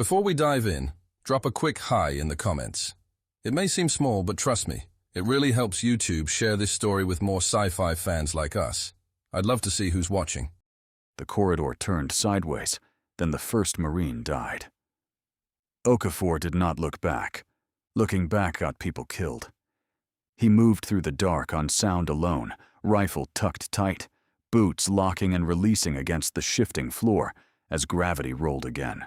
Before we dive in, drop a quick hi in the comments. It may seem small, but trust me, it really helps YouTube share this story with more sci-fi fans like us. I'd love to see who's watching. The corridor turned sideways, then the first Marine died. Okafor did not look back. Looking back got people killed. He moved through the dark on sound alone, rifle tucked tight, boots locking and releasing against the shifting floor as gravity rolled again.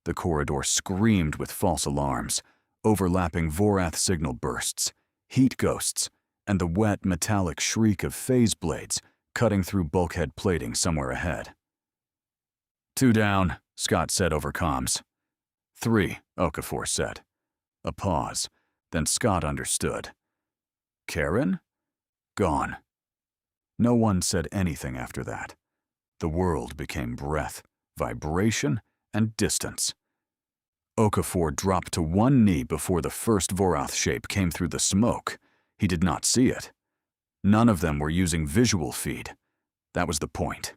The corridor screamed with false alarms, overlapping Vorath signal bursts, heat ghosts, and the wet metallic shriek of phase blades cutting through bulkhead plating somewhere ahead. 2 down, Scott said over comms. 3, Okafor said. A pause, then Scott understood. Karen? Gone. No one said anything after that. The world became breath, vibration, and distance. Okafor dropped to one knee before the first Vorath shape came through the smoke. He did not see it. None of them were using visual feed. That was the point.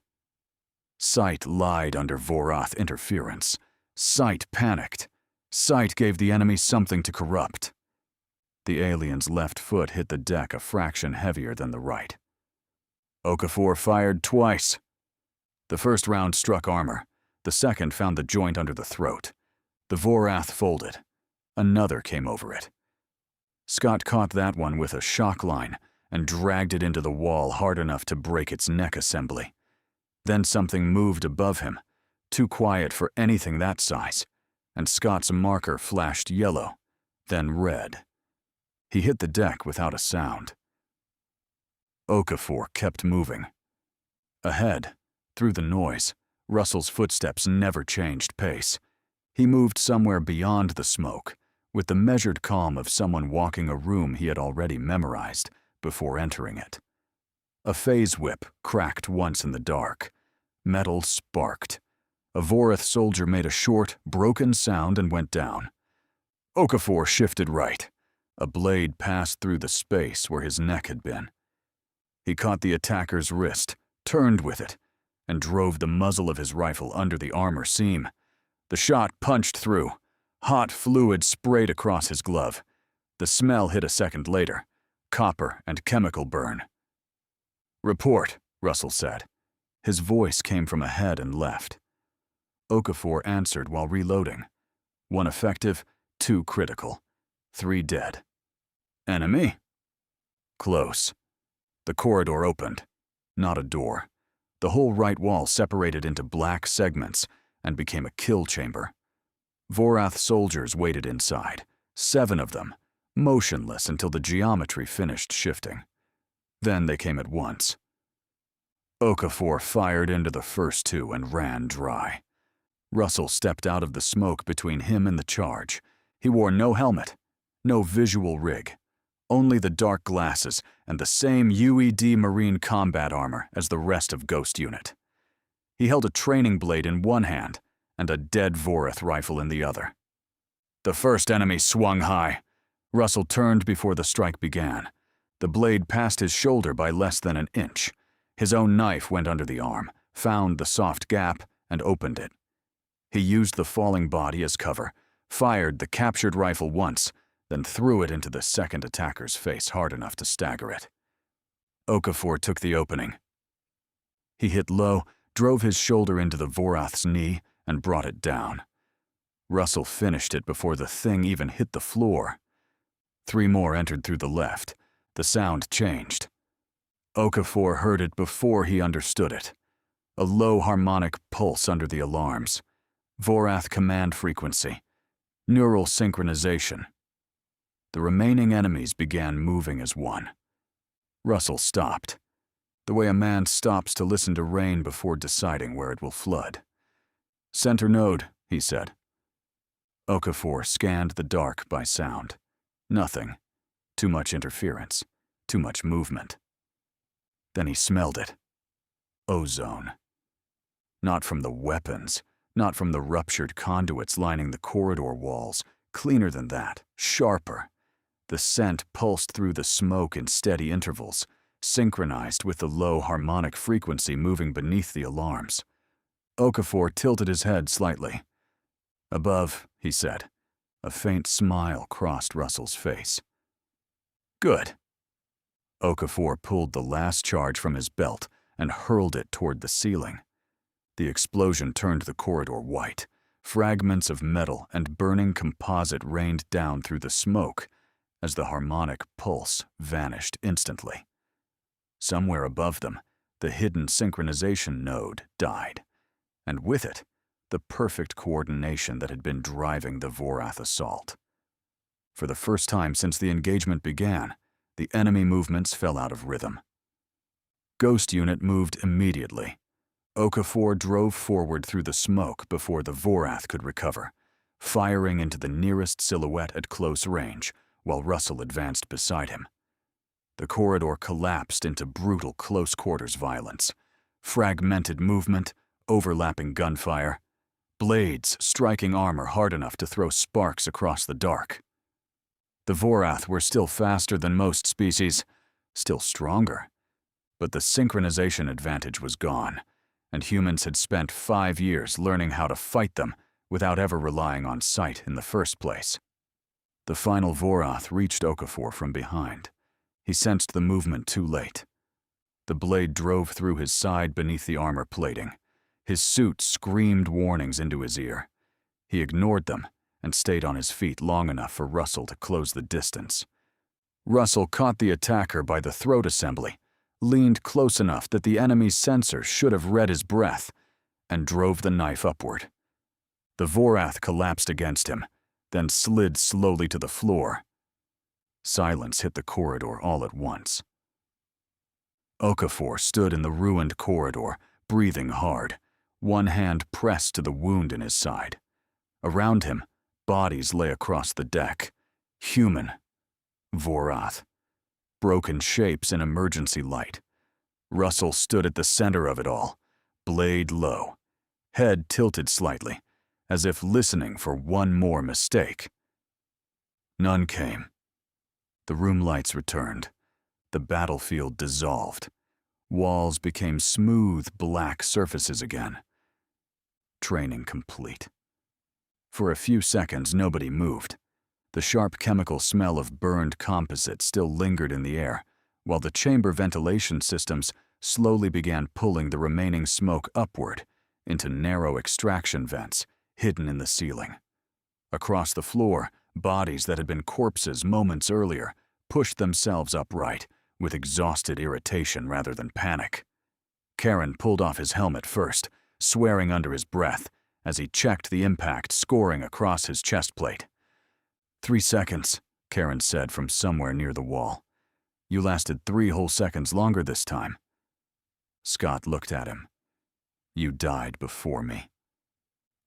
Sight lied under Vorath interference. Sight panicked. Sight gave the enemy something to corrupt. The alien's left foot hit the deck a fraction heavier than the right. Okafor fired twice. The first round struck armor. The second found the joint under the throat. The Vorath folded. Another came over it. Scott caught that one with a shock line and dragged it into the wall hard enough to break its neck assembly. Then something moved above him, too quiet for anything that size, and Scott's marker flashed yellow, then red. He hit the deck without a sound. Okafor kept moving. Ahead, through the noise, Russell's footsteps never changed pace. He moved somewhere beyond the smoke, with the measured calm of someone walking a room he had already memorized before entering it. A phase whip cracked once in the dark. Metal sparked. A Vorath soldier made a short, broken sound and went down. Okafor shifted right. A blade passed through the space where his neck had been. He caught the attacker's wrist, turned with it, and drove the muzzle of his rifle under the armor seam. The shot punched through. Hot fluid sprayed across his glove. The smell hit a second later. Copper and chemical burn. Report, Russell said. His voice came from ahead and left. Okafor answered while reloading. 1 effective, 2 critical, 3 dead. Enemy? Close. The corridor opened. Not a door. The whole right wall separated into black segments and became a kill chamber. Vorath soldiers waited inside, 7 of them, motionless until the geometry finished shifting. Then they came at once. Okafor fired into the first 2 and ran dry. Russell stepped out of the smoke between him and the charge. He wore no helmet, no visual rig, only the dark glasses and the same UED Marine combat armor as the rest of Ghost Unit. He held a training blade in one hand and a dead Vorath rifle in the other. The first enemy swung high. Russell turned before the strike began. The blade passed his shoulder by less than an inch. His own knife went under the arm, found the soft gap, and opened it. He used the falling body as cover, fired the captured rifle once, then threw it into the second attacker's face hard enough to stagger it. Okafor took the opening. He hit low, drove his shoulder into the Vorath's knee, and brought it down. Russell finished it before the thing even hit the floor. 3 more entered through the left. The sound changed. Okafor heard it before he understood it. A low harmonic pulse under the alarms. Vorath command frequency. Neural synchronization. The remaining enemies began moving as one. Russell stopped, the way a man stops to listen to rain before deciding where it will flood. Center node, he said. Okafor scanned the dark by sound. Nothing. Too much interference. Too much movement. Then he smelled it. Ozone. Not from the weapons, not from the ruptured conduits lining the corridor walls. Cleaner than that, sharper. The scent pulsed through the smoke in steady intervals, synchronized with the low harmonic frequency moving beneath the alarms. Okafor tilted his head slightly. Above, he said. A faint smile crossed Russell's face. Good. Okafor pulled the last charge from his belt and hurled it toward the ceiling. The explosion turned the corridor white. Fragments of metal and burning composite rained down through the smoke as the harmonic pulse vanished instantly. Somewhere above them, the hidden synchronization node died, and with it, the perfect coordination that had been driving the Vorath assault. For the first time since the engagement began, the enemy movements fell out of rhythm. Ghost Unit moved immediately. Okafor drove forward through the smoke before the Vorath could recover, firing into the nearest silhouette at close range while Russell advanced beside him. The corridor collapsed into brutal close-quarters violence. Fragmented movement, overlapping gunfire, blades striking armor hard enough to throw sparks across the dark. The Vorath were still faster than most species, still stronger, but the synchronization advantage was gone, and humans had spent 5 years learning how to fight them without ever relying on sight in the first place. The final Vorath reached Okafor from behind. He sensed the movement too late. The blade drove through his side beneath the armor plating. His suit screamed warnings into his ear. He ignored them and stayed on his feet long enough for Russell to close the distance. Russell caught the attacker by the throat assembly, leaned close enough that the enemy's sensor should have read his breath, and drove the knife upward. The Vorath collapsed against him, then slid slowly to the floor. Silence hit the corridor all at once. Okafor stood in the ruined corridor, breathing hard, one hand pressed to the wound in his side. Around him, bodies lay across the deck. Human. Vorath. Broken shapes in emergency light. Russell stood at the center of it all, blade low, head tilted slightly, as if listening for one more mistake. None came. The room lights returned. The battlefield dissolved. Walls became smooth, black surfaces again. Training complete. For a few seconds, nobody moved. The sharp chemical smell of burned composite still lingered in the air, while the chamber ventilation systems slowly began pulling the remaining smoke upward into narrow extraction vents hidden in the ceiling. Across the floor, bodies that had been corpses moments earlier pushed themselves upright with exhausted irritation rather than panic. Karen pulled off his helmet first, swearing under his breath as he checked the impact scoring across his chest plate. 3 seconds, Karen said from somewhere near the wall. You lasted 3 whole seconds longer this time. Scott looked at him. You died before me.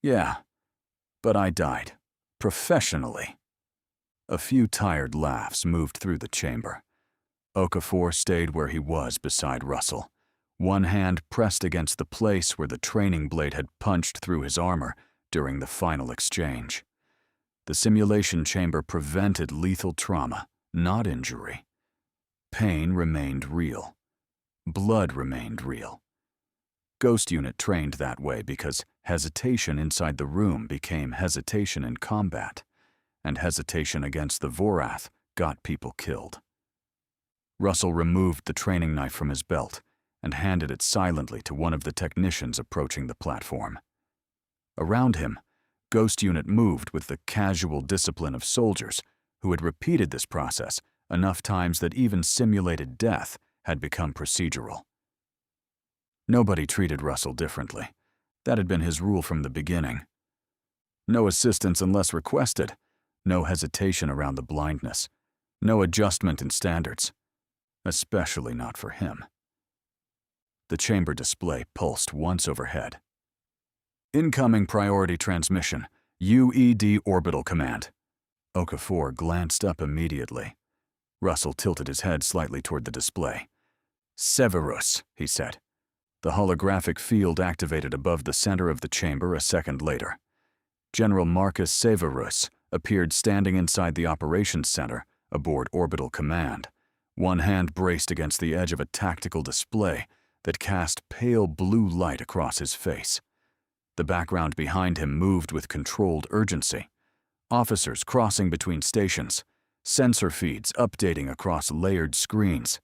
Yeah, but I died. Professionally. A few tired laughs moved through the chamber. Okafor stayed where he was beside Russell, one hand pressed against the place where the training blade had punched through his armor during the final exchange. The simulation chamber prevented lethal trauma, not injury. Pain remained real. Blood remained real. Ghost Unit trained that way because hesitation inside the room became hesitation in combat, and hesitation against the Vorath got people killed. Russell removed the training knife from his belt and handed it silently to one of the technicians approaching the platform. Around him, Ghost Unit moved with the casual discipline of soldiers who had repeated this process enough times that even simulated death had become procedural. Nobody treated Russell differently. That had been his rule from the beginning. No assistance unless requested, no hesitation around the blindness, no adjustment in standards, especially not for him. The chamber display pulsed once overhead. Incoming priority transmission, UED orbital command. Okafor glanced up immediately. Russell tilted his head slightly toward the display. Severus, he said. The holographic field activated above the center of the chamber a second later. General Marcus Severus appeared standing inside the operations center aboard orbital command, one hand braced against the edge of a tactical display that cast pale blue light across his face. The background behind him moved with controlled urgency. Officers crossing between stations, sensor feeds updating across layered screens,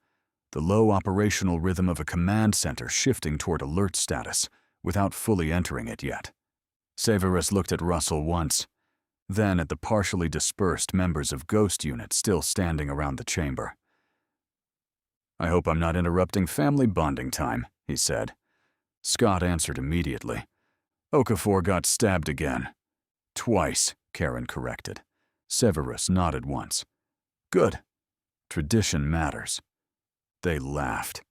the low operational rhythm of a command center shifting toward alert status without fully entering it yet. Severus looked at Russell once, then at the partially dispersed members of Ghost Unit still standing around the chamber. "I hope I'm not interrupting family bonding time," he said. Scott answered immediately. "Okafor got stabbed again." "Twice," Karen corrected. Severus nodded once. "Good. Tradition matters." They laughed.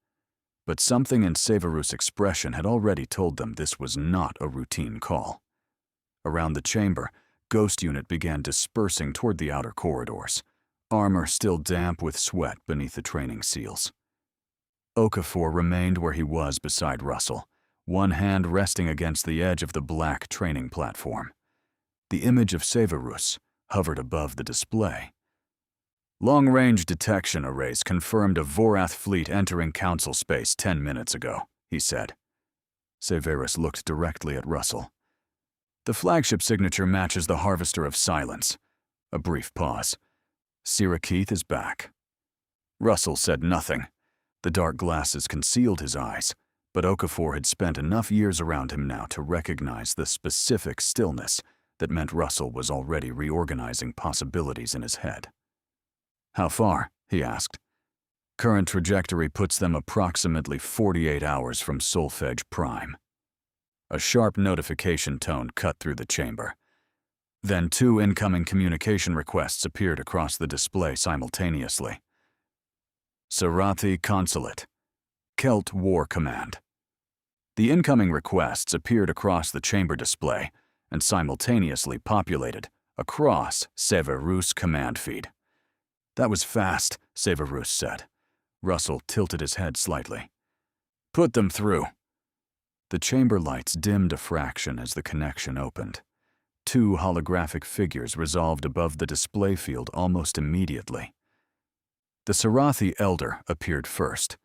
But something in Severus' expression had already told them this was not a routine call. Around the chamber, Ghost Unit began dispersing toward the outer corridors, armor still damp with sweat beneath the training seals. Okafor remained where he was beside Russell, one hand resting against the edge of the black training platform. The image of Severus hovered above the display. "Long-range detection arrays confirmed a Vorath fleet entering Council space 10 minutes ago," he said. Severus looked directly at Russell. "The flagship signature matches the Harvester of Silence." A brief pause. "Sirakeith is back." Russell said nothing. The dark glasses concealed his eyes, but Okafor had spent enough years around him now to recognize the specific stillness that meant Russell was already reorganizing possibilities in his head. "How far?" he asked. "Current trajectory puts them approximately 48 hours from Solfege Prime." A sharp notification tone cut through the chamber. Then 2 incoming communication requests appeared across the display simultaneously. Sarathi Consulate. Kelt War Command. The incoming requests appeared across the chamber display and simultaneously populated across Severus' command feed. "That was fast," Severus said. Russell tilted his head slightly. "Put them through." The chamber lights dimmed a fraction as the connection opened. 2 holographic figures resolved above the display field almost immediately. The Sarathi Elder appeared first,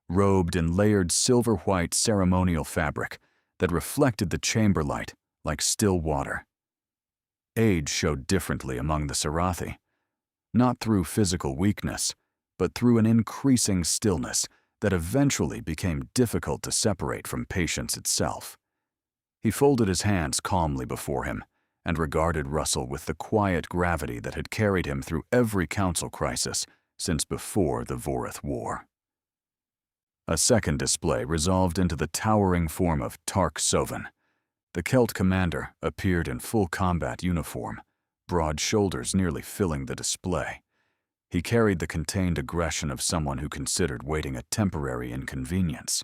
robed in layered silver-white ceremonial fabric that reflected the chamber light like still water. Age showed differently among the Sarathi, not through physical weakness, but through an increasing stillness that eventually became difficult to separate from patience itself. He folded his hands calmly before him and regarded Russell with the quiet gravity that had carried him through every council crisis since before the Vorath War. A second display resolved into the towering form of Tark Sovan. The Kelt commander appeared in full combat uniform, broad shoulders nearly filling the display. He carried the contained aggression of someone who considered waiting a temporary inconvenience.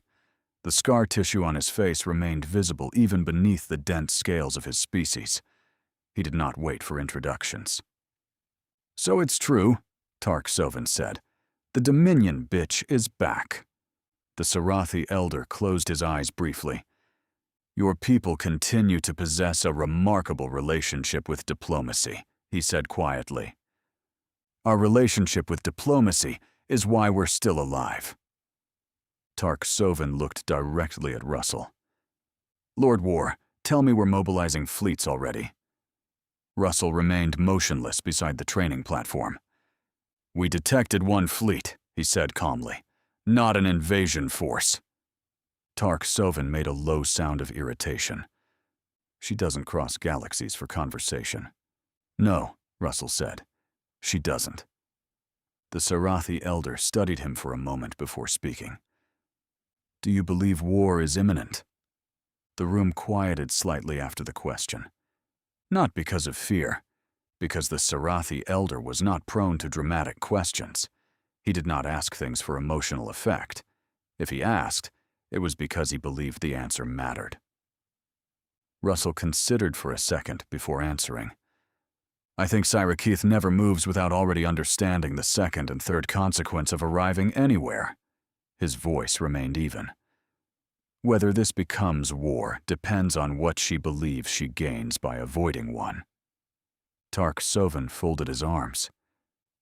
The scar tissue on his face remained visible even beneath the dense scales of his species. He did not wait for introductions. "So it's true," Tark Sovan said. "The Dominion bitch is back." The Sarathi Elder closed his eyes briefly. "Your people continue to possess a remarkable relationship with diplomacy," he said quietly. "Our relationship with diplomacy is why we're still alive." Tark Sovan looked directly at Russell. "Lord War, tell me we're mobilizing fleets already." Russell remained motionless beside the training platform. "We detected 1 fleet," he said calmly. "Not an invasion force." Tark Sovan made a low sound of irritation. "She doesn't cross galaxies for conversation." "No," Russell said. "She doesn't." The Sarathi Elder studied him for a moment before speaking. "Do you believe war is imminent?" The room quieted slightly after the question. Not because of fear, because the Sarathi Elder was not prone to dramatic questions. He did not ask things for emotional effect. If he asked, it was because he believed the answer mattered. Russell considered for a second before answering. "I think Sirakeith never moves without already understanding the second and third consequence of arriving anywhere." His voice remained even. "Whether this becomes war depends on what she believes she gains by avoiding one." Tark Sovan folded his arms.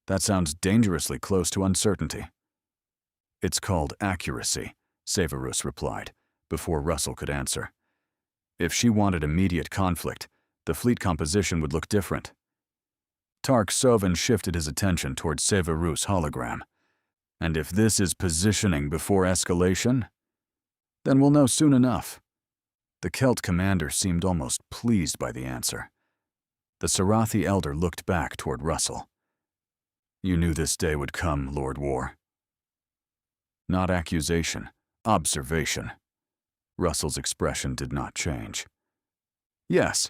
"That sounds dangerously close to uncertainty." "It's called accuracy," Severus replied, before Russell could answer. If she wanted immediate conflict, the fleet composition would look different. Tark Soven shifted his attention towards Severus' hologram. And if this is positioning before escalation, then we'll know soon enough. The Celt commander seemed almost pleased by the answer. The Sarathi elder looked back toward Russell. You knew this day would come, Lord War. Not accusation, observation. Russell's expression did not change. Yes,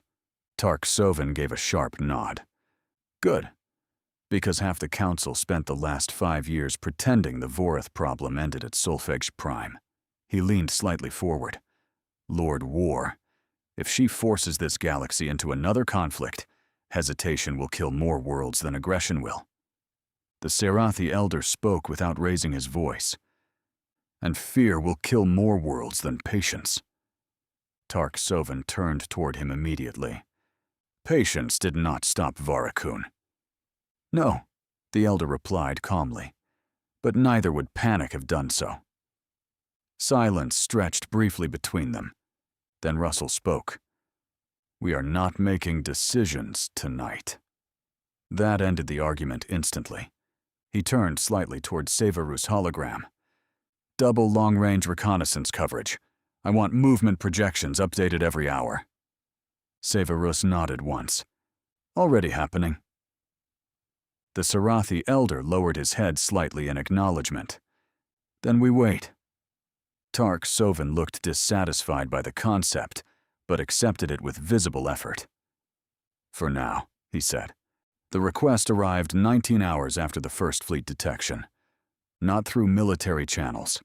Tark Soven gave a sharp nod. Good, because half the council spent the last 5 years pretending the Vorath problem ended at Solfege Prime. He leaned slightly forward. Lord War, if she forces this galaxy into another conflict, hesitation will kill more worlds than aggression will. The Sarathi elder spoke without raising his voice. And fear will kill more worlds than patience. Tark Soven turned toward him immediately. Patience did not stop Varakun. No, the elder replied calmly, but neither would panic have done so. Silence stretched briefly between them. Then Russell spoke. We are not making decisions tonight. That ended the argument instantly. He turned slightly toward Severus' hologram. Double long-range reconnaissance coverage. I want movement projections updated every hour. Severus nodded once. Already happening. The Sarathi elder lowered his head slightly in acknowledgement. Then we wait. Tark Soven looked dissatisfied by the concept, but accepted it with visible effort. For now, he said. The request arrived 19 hours after the first fleet detection. Not through military channels.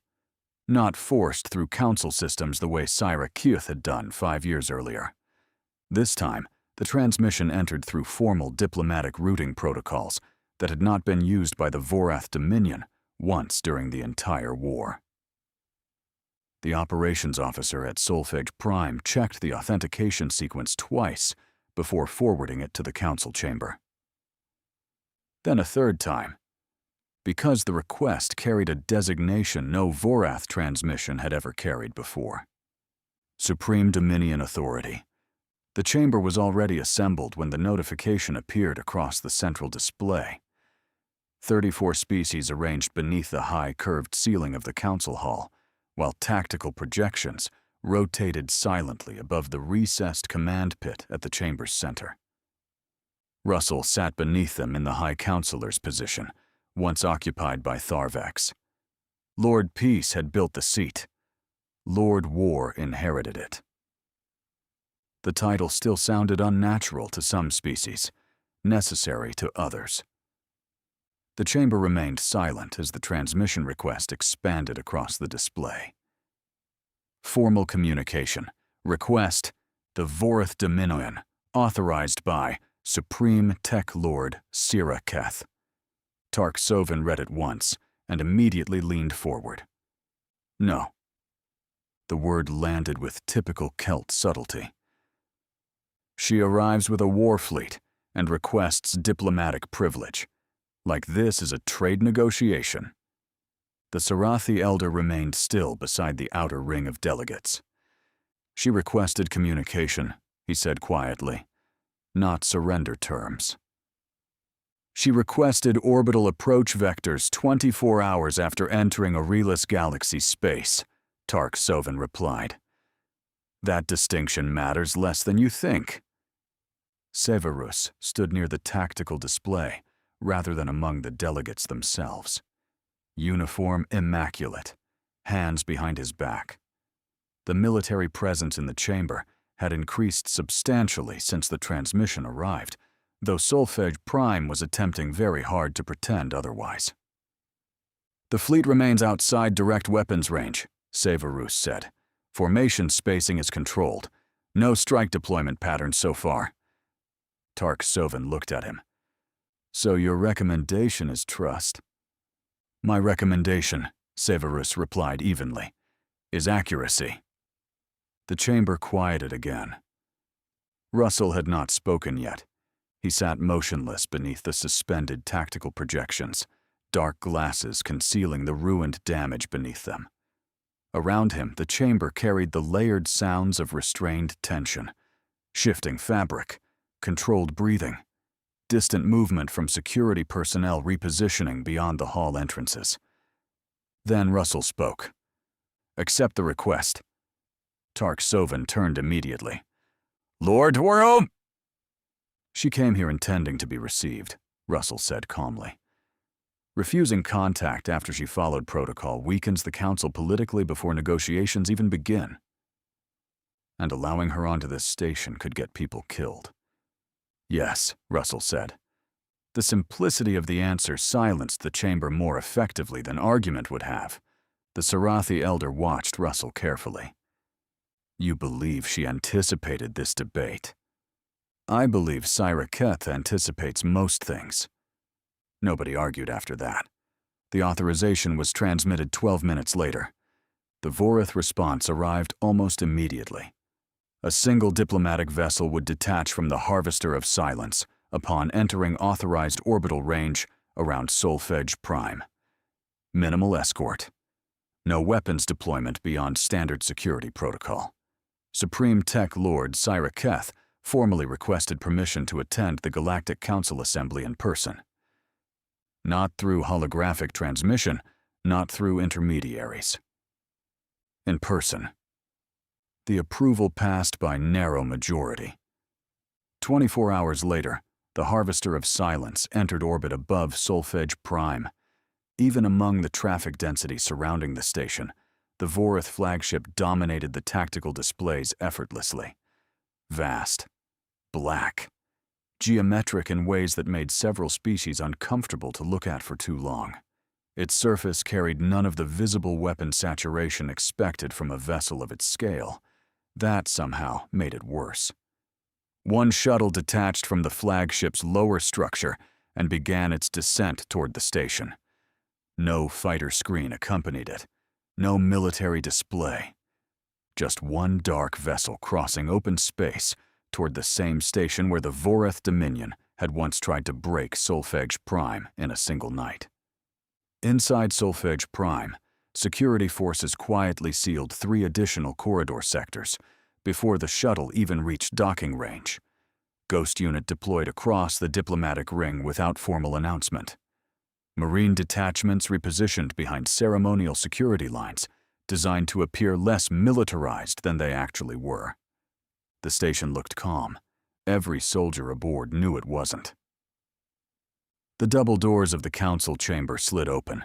Not forced through council systems the way Syracuth had done 5 years earlier. This time, the transmission entered through formal diplomatic routing protocols that had not been used by the Vorath Dominion once during the entire war. The operations officer at Solfege Prime checked the authentication sequence twice before forwarding it to the council chamber. Then a third time, because the request carried a designation no Vorath transmission had ever carried before. Supreme Dominion Authority. The chamber was already assembled when the notification appeared across the central display. 34 species arranged beneath the high curved ceiling of the council hall, while tactical projections rotated silently above the recessed command pit at the chamber's center. Russell sat beneath them in the High Counselor's position, once occupied by Tharvex. Lord Peace had built the seat. Lord War inherited it. The title still sounded unnatural to some species, necessary to others. The chamber remained silent as the transmission request expanded across the display. Formal communication. Request, the Vorath Dominion, authorized by Supreme Tech Lord Siraketh. Tark Soven read it once and immediately leaned forward. No. The word landed with typical Celt subtlety. She arrives with a war fleet and requests diplomatic privilege. Like this is a trade negotiation. The Sarathi elder remained still beside the outer ring of delegates. She requested communication, he said quietly, not surrender terms. She requested orbital approach vectors 24 hours after entering Aurelis Galaxy space, Tark Soven replied. That distinction matters less than you think. Severus stood near the tactical display, rather than among the delegates themselves. Uniform immaculate, hands behind his back. The military presence in the chamber had increased substantially since the transmission arrived, though Solfege Prime was attempting very hard to pretend otherwise. The fleet remains outside direct weapons range, Severus said. Formation spacing is controlled. No strike deployment patterns so far. Tark Soven looked at him. So your recommendation is trust? My recommendation, Severus replied evenly, is accuracy. The chamber quieted again. Russell had not spoken yet. He sat motionless beneath the suspended tactical projections, dark glasses concealing the ruined damage beneath them. Around him, the chamber carried the layered sounds of restrained tension, shifting fabric, controlled breathing, distant movement from security personnel repositioning beyond the hall entrances. Then Russell spoke. "Accept the request." Tark Sovan turned immediately. "Lord Warham!" "She came here intending to be received," Russell said calmly. "Refusing contact after she followed protocol weakens the Council politically before negotiations even begin. And allowing her onto this station could get people killed." "Yes," Russell said. The simplicity of the answer silenced the chamber more effectively than argument would have. The Sarathi elder watched Russell carefully. "You believe she anticipated this debate?" "I believe Syra Keth anticipates most things." Nobody argued after that. The authorization was transmitted 12 minutes later. The Vorath response arrived almost immediately. A single diplomatic vessel would detach from the Harvester of Silence upon entering authorized orbital range around Solfege Prime. Minimal escort. No weapons deployment beyond standard security protocol. Supreme Tech Lord Syra Keth formally requested permission to attend the Galactic Council Assembly in person. Not through holographic transmission, not through intermediaries. In person. The approval passed by narrow majority. 24 hours later, the Harvester of Silence entered orbit above Solfege Prime. Even among the traffic density surrounding the station, the Vorath flagship dominated the tactical displays effortlessly. Vast, black, geometric in ways that made several species uncomfortable to look at for too long. Its surface carried none of the visible weapon saturation expected from a vessel of its scale. That somehow made it worse. One shuttle detached from the flagship's lower structure and began its descent toward the station. No fighter screen accompanied it. No military display. Just one dark vessel crossing open space toward the same station where the Vorath Dominion had once tried to break Solfege Prime in a single night. Inside Solfege Prime, security forces quietly sealed 3 additional corridor sectors before the shuttle even reached docking range. Ghost unit deployed across the diplomatic ring without formal announcement. Marine detachments repositioned behind ceremonial security lines, designed to appear less militarized than they actually were. The station looked calm. Every soldier aboard knew it wasn't. The double doors of the council chamber slid open.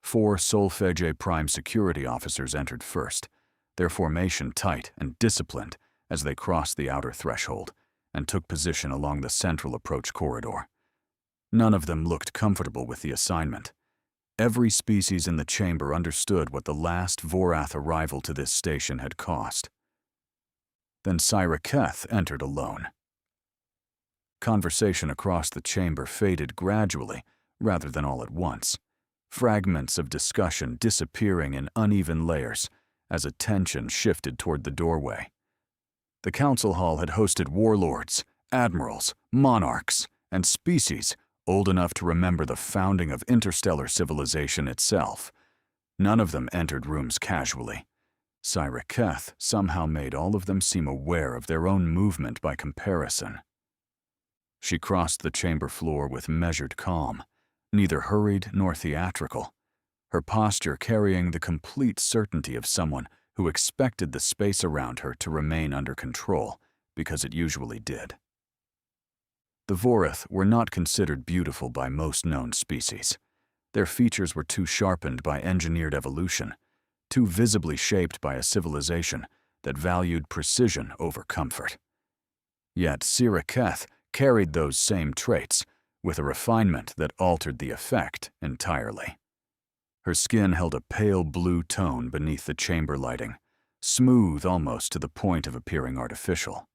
4 Solfege Prime security officers entered first, their formation tight and disciplined as they crossed the outer threshold and took position along the central approach corridor. None of them looked comfortable with the assignment. Every species in the chamber understood what the last Vorath arrival to this station had cost. Then Syra Keth entered alone. Conversation across the chamber faded gradually, rather than all at once, fragments of discussion disappearing in uneven layers as attention shifted toward the doorway. The council hall had hosted warlords, admirals, monarchs, and species old enough to remember the founding of interstellar civilization itself. None of them entered rooms casually. Syra Keth somehow made all of them seem aware of their own movement by comparison. She crossed the chamber floor with measured calm, neither hurried nor theatrical, her posture carrying the complete certainty of someone who expected the space around her to remain under control, because it usually did. The Vorath were not considered beautiful by most known species. Their features were too sharpened by engineered evolution, too visibly shaped by a civilization that valued precision over comfort. Yet Syra Keth carried those same traits, with a refinement that altered the effect entirely. Her skin held a pale blue tone beneath the chamber lighting, smooth almost to the point of appearing artificial.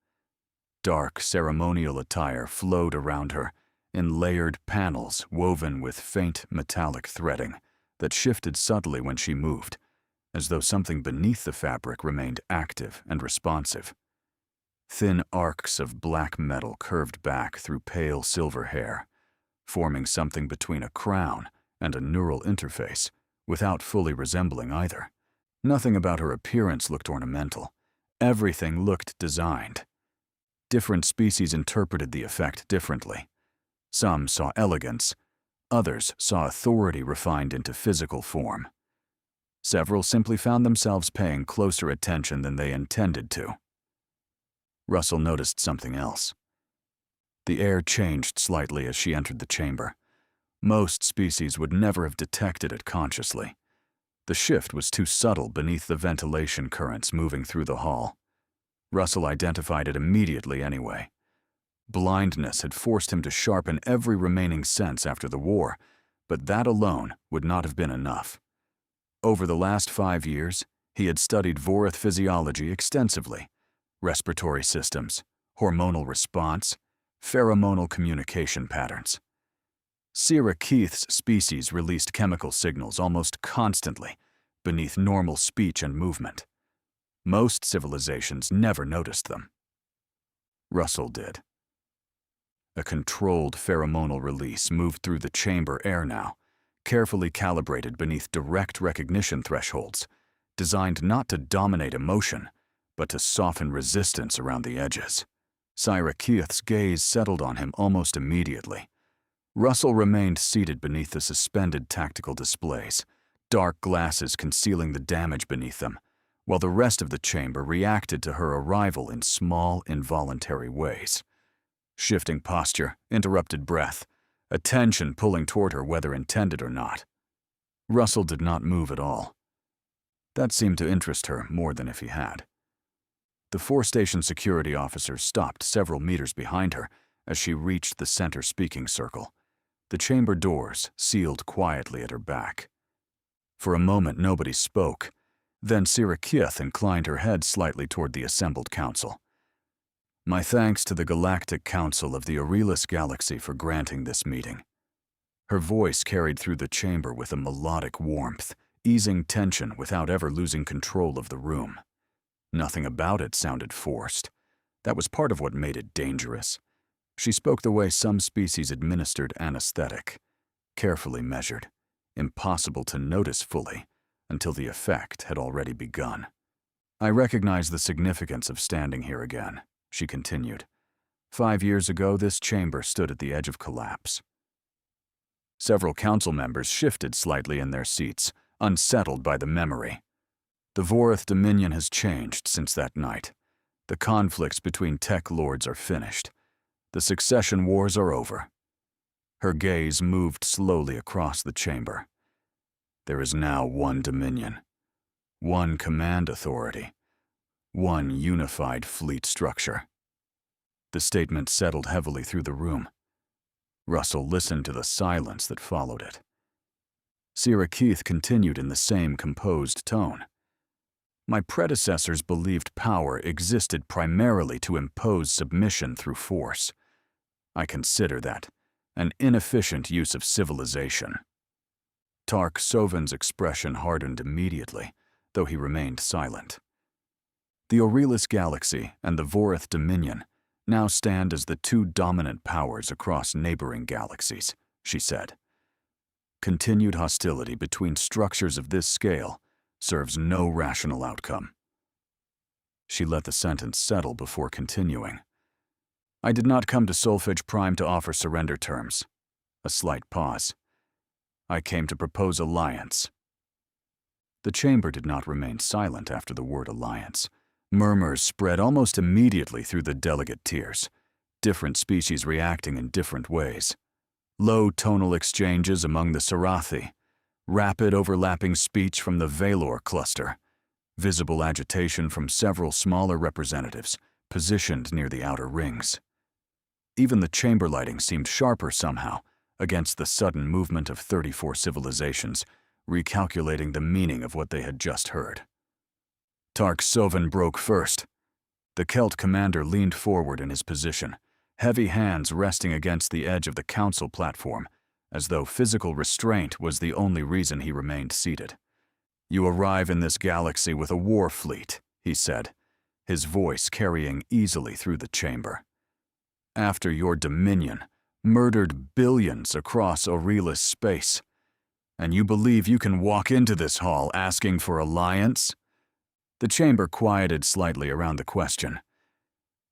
Dark ceremonial attire flowed around her in layered panels woven with faint metallic threading that shifted subtly when she moved, as though something beneath the fabric remained active and responsive. Thin arcs of black metal curved back through pale silver hair, forming something between a crown and a neural interface, without fully resembling either. Nothing about her appearance looked ornamental. Everything looked designed. Different species interpreted the effect differently. Some saw elegance, others saw authority refined into physical form. Several simply found themselves paying closer attention than they intended to. Russell noticed something else. The air changed slightly as she entered the chamber. Most species would never have detected it consciously. The shift was too subtle beneath the ventilation currents moving through the hall. Russell identified it immediately anyway. Blindness had forced him to sharpen every remaining sense after the war, but that alone would not have been enough. Over the last 5 years, he had studied Vorath physiology extensively: respiratory systems, hormonal response, pheromonal communication patterns. Sira Keith's species released chemical signals almost constantly beneath normal speech and movement. Most civilizations never noticed them. Russell did. A controlled pheromonal release moved through the chamber air now, carefully calibrated beneath direct recognition thresholds, designed not to dominate emotion, but to soften resistance around the edges. Sira Keith's gaze settled on him almost immediately. Russell remained seated beneath the suspended tactical displays, dark glasses concealing the damage beneath them, while the rest of the chamber reacted to her arrival in small, involuntary ways. Shifting posture, interrupted breath, attention pulling toward her whether intended or not. Russell did not move at all. That seemed to interest her more than if he had. The 4-station security officer stopped several meters behind her as she reached the center speaking circle. The chamber doors sealed quietly at her back. For a moment nobody spoke. Then Sira Keith inclined her head slightly toward the assembled council. "My thanks to the Galactic Council of the Aurelis Galaxy for granting this meeting." Her voice carried through the chamber with a melodic warmth, easing tension without ever losing control of the room. Nothing about it sounded forced. That was part of what made it dangerous. She spoke the way some species administered anesthetic, carefully measured, impossible to notice fully until the effect had already begun. "I recognize the significance of standing here again," she continued. 5 years ago, this chamber stood at the edge of collapse. Several council members shifted slightly in their seats, unsettled by the memory. The Vorath Dominion has changed since that night. The conflicts between tech lords are finished. The succession wars are over. Her gaze moved slowly across the chamber. There is now one Dominion, one command authority, one unified fleet structure. The statement settled heavily through the room. Russell listened to the silence that followed it. Sira Keith continued in the same composed tone. "My predecessors believed power existed primarily to impose submission through force. I consider that an inefficient use of civilization." Tark Sovin's expression hardened immediately, though he remained silent. "The Aurelis Galaxy and the Vorath Dominion now stand as the 2 dominant powers across neighboring galaxies," she said. "Continued hostility between structures of this scale serves no rational outcome." She let the sentence settle before continuing. "I did not come to Solfege Prime to offer surrender terms." A slight pause. "I came to propose alliance." The chamber did not remain silent after the word alliance. Murmurs spread almost immediately through the delegate tiers, different species reacting in different ways. Low tonal exchanges among the Sarathi, rapid overlapping speech from the Valor cluster, visible agitation from several smaller representatives positioned near the outer rings. Even the chamber lighting seemed sharper somehow against the sudden movement of 34 civilizations, recalculating the meaning of what they had just heard. Tark Sovin broke first. The Celt commander leaned forward in his position, heavy hands resting against the edge of the council platform, as though physical restraint was the only reason he remained seated. "You arrive in this galaxy with a war fleet," he said, his voice carrying easily through the chamber. "After your dominion murdered billions across Aurelis space, And you believe you can walk into this hall asking for alliance? The chamber quieted slightly around the question.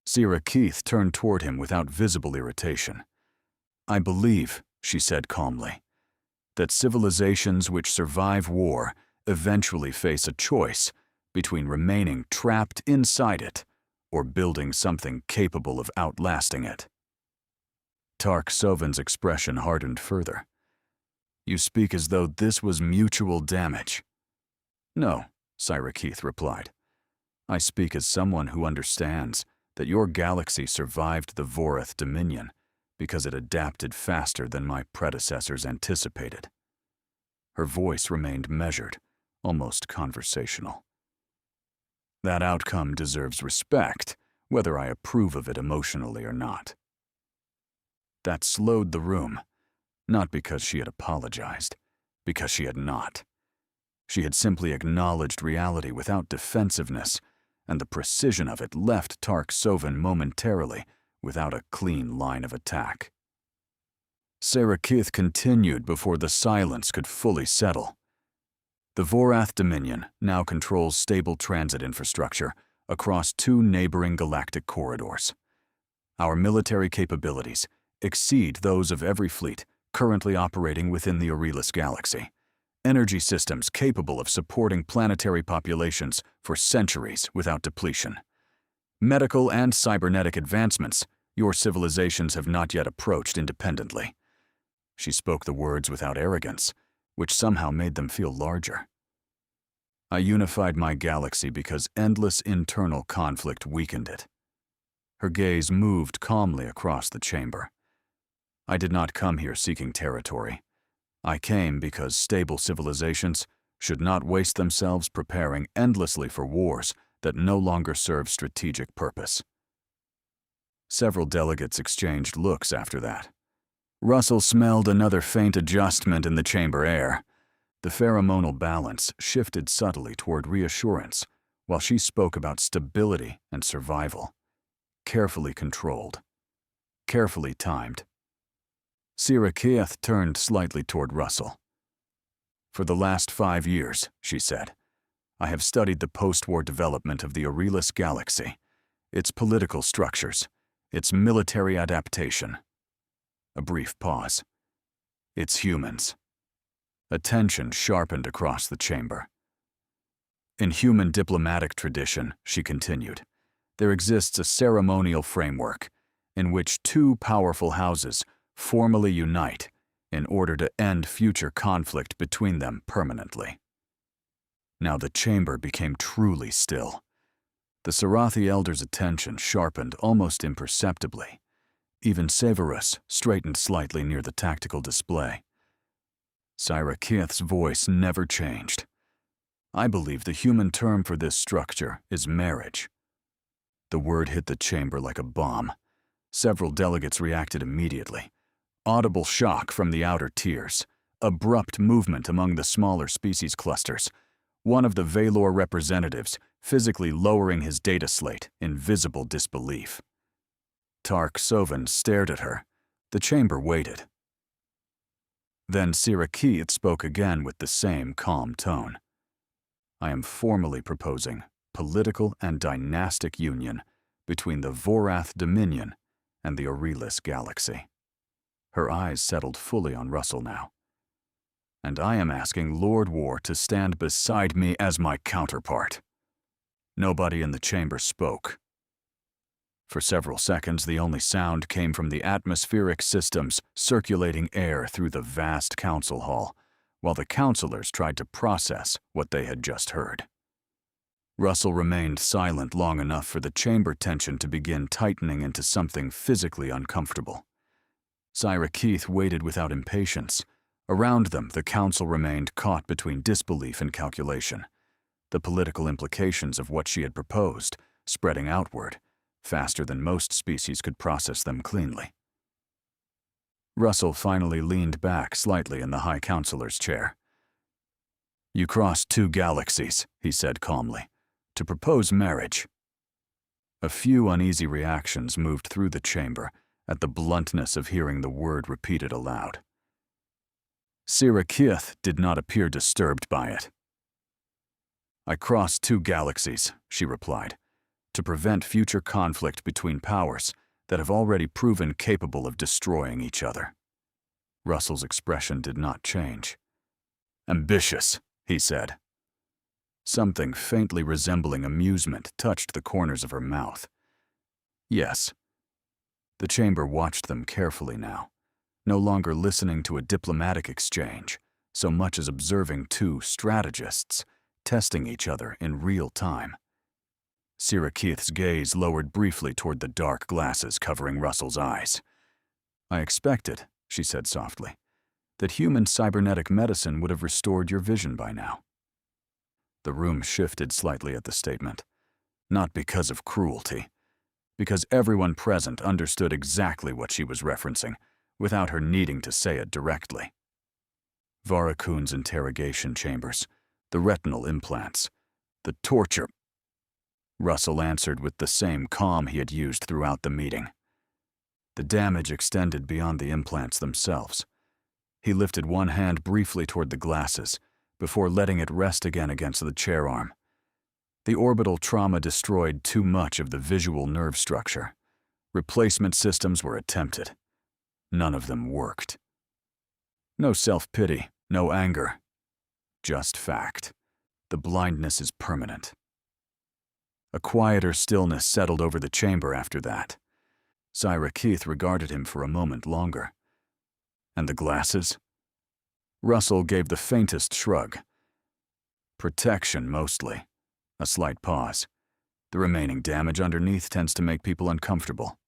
Sierra Keith turned toward him without visible irritation. I believe, she said calmly, that civilizations which survive war eventually face a choice between remaining trapped inside it or building something capable of outlasting it. Tark Sovin's expression hardened further. You speak as though this was mutual damage. No, Sierra Keith replied. I speak as someone who understands that your galaxy survived the Vorath Dominion because it adapted faster than my predecessors anticipated. Her voice remained measured, almost conversational. That outcome deserves respect, whether I approve of it emotionally or not. That slowed the room, not because she had apologized, because she had not. She had simply acknowledged reality without defensiveness, and the precision of it left Tark Sovin momentarily without a clean line of attack. Sierra Keith continued before the silence could fully settle. The Vorath Dominion now controls stable transit infrastructure across 2 neighboring galactic corridors. Our military capabilities exceed those of every fleet currently operating within the Aurelis Galaxy. Energy systems capable of supporting planetary populations for centuries without depletion. Medical and cybernetic advancements your civilizations have not yet approached independently. She spoke the words without arrogance, which somehow made them feel larger. I unified my galaxy because endless internal conflict weakened it. Her gaze moved calmly across the chamber. I did not come here seeking territory. I came because stable civilizations should not waste themselves preparing endlessly for wars that no longer serve strategic purpose. Several delegates exchanged looks after that. Russell smelled another faint adjustment in the chamber air. The pheromonal balance shifted subtly toward reassurance, while she spoke about stability and survival. Carefully controlled. Carefully timed. Sierra Keith turned slightly toward Russell. For the last 5 years, she said, I have studied the post-war development of the Aurelis Galaxy, its political structures, its military adaptation. A brief pause. Its humans. Attention sharpened across the chamber. In human diplomatic tradition, she continued, there exists a ceremonial framework in which 2 powerful houses formally unite in order to end future conflict between them permanently. Now the chamber became truly still. The Sarathi elder's attention sharpened almost imperceptibly. Even Severus straightened slightly near the tactical display. Sierra Keith's voice never changed. I believe the human term for this structure is marriage. The word hit the chamber like a bomb. Several delegates reacted immediately. Audible shock from the outer tiers, abrupt movement among the smaller species clusters, one of the Valor representatives physically lowering his data slate in visible disbelief. Tark Sovin stared at her. The chamber waited. Then Sierra Keith spoke again with the same calm tone. I am formally proposing political and dynastic union between the Vorath Dominion and the Aurelis Galaxy. Her eyes settled fully on Russell now. And I am asking Lord War to stand beside me as my counterpart. Nobody in the chamber spoke. For several seconds, the only sound came from the atmospheric systems circulating air through the vast council hall, while the councilors tried to process what they had just heard. Russell remained silent long enough for the chamber tension to begin tightening into something physically uncomfortable. Sierra Keith waited without impatience. Around them, the council remained caught between disbelief and calculation. The political implications of what she had proposed, spreading outward, faster than most species could process them cleanly. Russell finally leaned back slightly in the High Counselor's chair. You crossed 2 galaxies, he said calmly, to propose marriage. A few uneasy reactions moved through the chamber at the bluntness of hearing the word repeated aloud. Sirikith did not appear disturbed by it. "I crossed 2 galaxies," she replied, "to prevent future conflict between powers that have already proven capable of destroying each other." Russell's expression did not change. "Ambitious," he said. Something faintly resembling amusement touched the corners of her mouth. "Yes." The chamber watched them carefully now, no longer listening to a diplomatic exchange, so much as observing 2 strategists testing each other in real time. Sirikith's gaze lowered briefly toward the dark glasses covering Russell's eyes. "I expected," she said softly, "that human cybernetic medicine would have restored your vision by now." The room shifted slightly at the statement. Not because of cruelty, because everyone present understood exactly what she was referencing, without her needing to say it directly. Varakun's interrogation chambers, the retinal implants, the torture. Russell answered with the same calm he had used throughout the meeting. The damage extended beyond the implants themselves. He lifted one hand briefly toward the glasses, before letting it rest again against the chair arm. The orbital trauma destroyed too much of the visual nerve structure. Replacement systems were attempted. None of them worked. No self-pity, no anger. Just fact. The blindness is permanent. A quieter stillness settled over the chamber after that. Sirikith regarded him for a moment longer. "And the glasses?" Russell gave the faintest shrug. "Protection, mostly." A slight pause. "The remaining damage underneath tends to make people uncomfortable."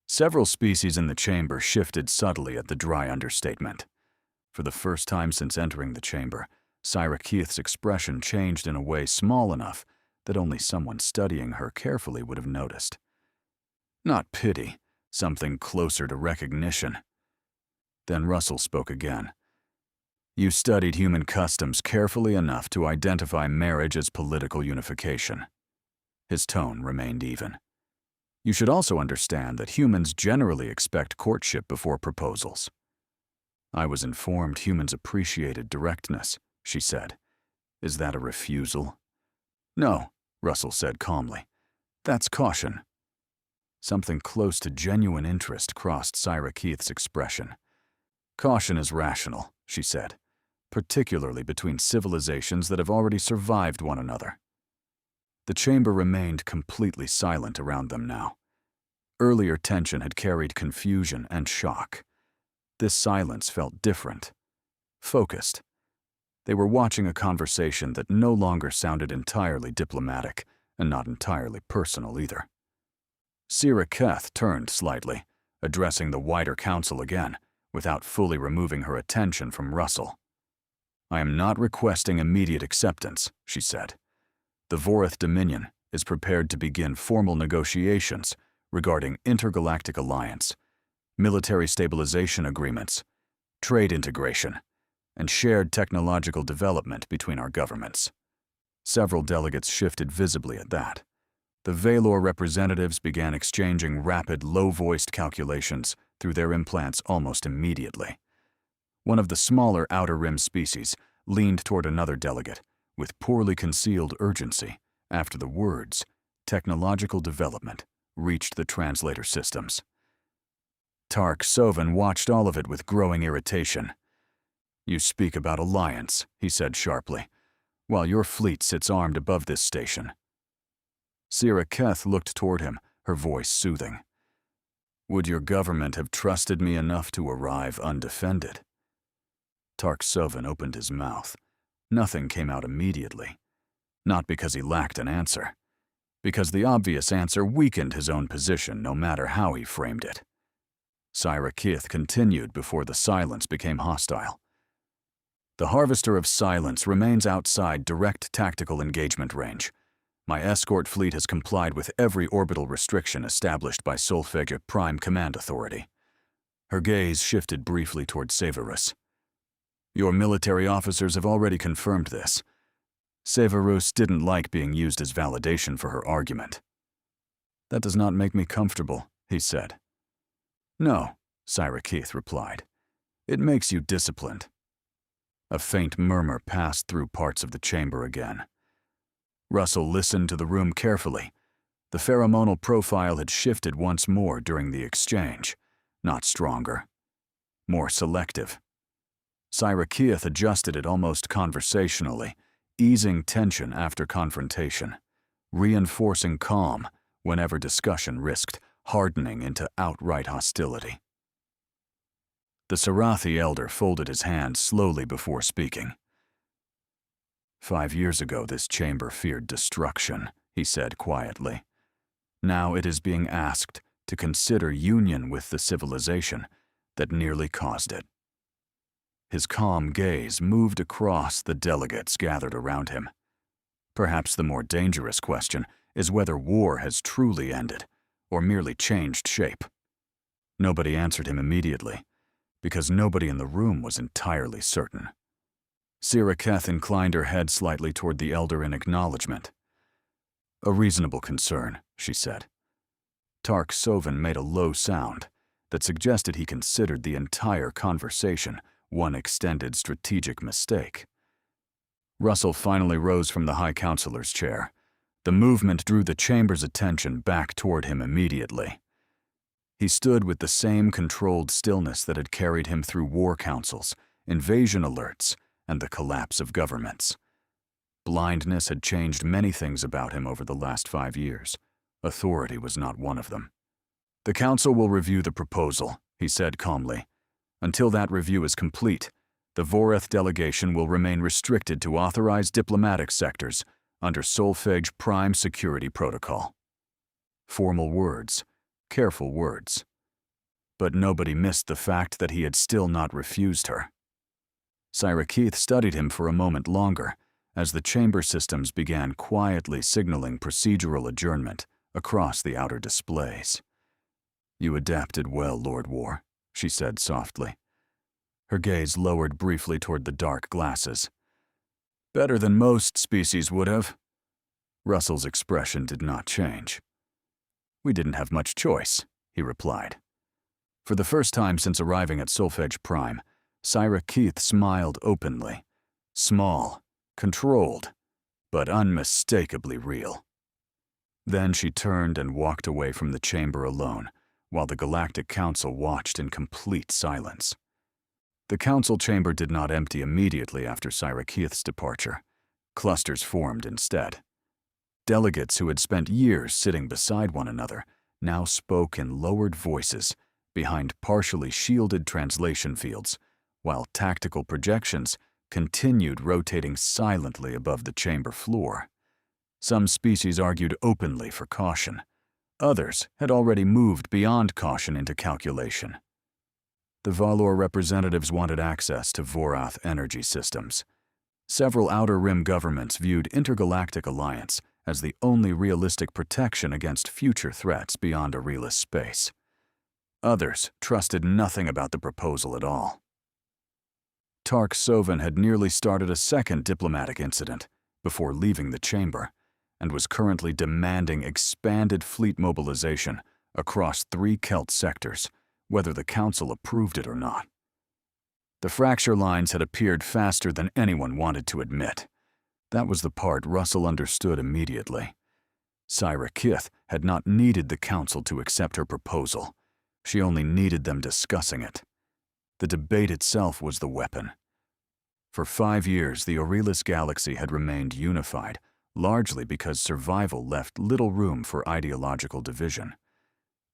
Several species in the chamber shifted subtly at the dry understatement. For the first time since entering the chamber, Sirikith's expression changed in a way small enough that only someone studying her carefully would have noticed. Not pity, something closer to recognition. Then Russell spoke again. "You studied human customs carefully enough to identify marriage as political unification." His tone remained even. "You should also understand that humans generally expect courtship before proposals." "I was informed humans appreciated directness," she said. "Is that a refusal?" "No," Russell said calmly. "That's caution." Something close to genuine interest crossed Sirikith's expression. "Caution is rational," she said, "particularly between civilizations that have already survived one another." The chamber remained completely silent around them now. Earlier tension had carried confusion and shock. This silence felt different, focused. They were watching a conversation that no longer sounded entirely diplomatic, and not entirely personal either. Sirikith turned slightly, addressing the wider council again, without fully removing her attention from Russell. "I am not requesting immediate acceptance," she said. "The Vorath Dominion is prepared to begin formal negotiations regarding intergalactic alliance, military stabilization agreements, trade integration, and shared technological development between our governments." Several delegates shifted visibly at that. The Valor representatives began exchanging rapid, low-voiced calculations through their implants almost immediately. One of the smaller Outer Rim species leaned toward another delegate with poorly concealed urgency after the words, "technological development," reached the translator systems. Tark Sovan watched all of it with growing irritation. "You speak about alliance," he said sharply, "while your fleet sits armed above this station." Sirikith looked toward him, her voice soothing. "Would your government have trusted me enough to arrive undefended?" Tark Sovan opened his mouth. Nothing came out immediately. Not because he lacked an answer. Because the obvious answer weakened his own position no matter how he framed it. Sirikith continued before the silence became hostile. "The Harvester of Silence remains outside direct tactical engagement range. My escort fleet has complied with every orbital restriction established by Solfega Prime Command Authority." Her gaze shifted briefly toward Severus. "Your military officers have already confirmed this." Severus didn't like being used as validation for her argument. "That does not make me comfortable," he said. "No," Sirikith replied. "It makes you disciplined, A faint murmur passed through parts of the chamber again. Russell listened to the room carefully. The pheromonal profile had shifted once more during the exchange, not stronger, more selective. Syracuse adjusted it almost conversationally, easing tension after confrontation, reinforcing calm whenever discussion risked hardening into outright hostility. The Sarathi elder folded his hands slowly before speaking. 5 years ago, this chamber feared destruction, he said quietly. Now it is being asked to consider union with the civilization that nearly caused it. His calm gaze moved across the delegates gathered around him. Perhaps the more dangerous question is whether war has truly ended or merely changed shape. Nobody answered him immediately, because nobody in the room was entirely certain. Syracuse inclined her head slightly toward the elder in acknowledgement. A reasonable concern, she said. Tark Sovan made a low sound that suggested he considered the entire conversation one extended strategic mistake. Russell finally rose from the High Counselor's chair. The movement drew the chamber's attention back toward him immediately. He stood with the same controlled stillness that had carried him through war councils, invasion alerts, and the collapse of governments. Blindness had changed many things about him over the last 5 years. Authority was not one of them. The council will review the proposal, he said calmly. Until that review is complete, the Vorath delegation will remain restricted to authorized diplomatic sectors under Solfege Prime Security Protocol. Formal words, careful words. But nobody missed the fact that he had still not refused her. Syracuse studied him for a moment longer as the chamber systems began quietly signaling procedural adjournment across the outer displays. You adapted well, Lord War, she said softly. Her gaze lowered briefly toward the dark glasses. Better than most species would have. Russell's expression did not change. We didn't have much choice, he replied. For the first time since arriving at Solfege Prime, Syracuse smiled openly. Small, controlled, but unmistakably real. Then she turned and walked away from the chamber alone, while the Galactic Council watched in complete silence. The council chamber did not empty immediately after Syracuse's departure. Clusters formed instead. Delegates who had spent years sitting beside one another now spoke in lowered voices behind partially shielded translation fields, while tactical projections continued rotating silently above the chamber floor. Some species argued openly for caution. Others had already moved beyond caution into calculation. The Valor representatives wanted access to Vorath energy systems. Several Outer Rim governments viewed intergalactic alliance as the only realistic protection against future threats beyond Aurelis space. Others trusted nothing about the proposal at all. Tark Sovan had nearly started a second diplomatic incident before leaving the chamber, and was currently demanding expanded fleet mobilization across 3 Kelt sectors, whether the council approved it or not. The fracture lines had appeared faster than anyone wanted to admit. That was the part Russell understood immediately. Syracuse had not needed the council to accept her proposal. She only needed them discussing it. The debate itself was the weapon. For 5 years, the Aurelis Galaxy had remained unified, largely because survival left little room for ideological division.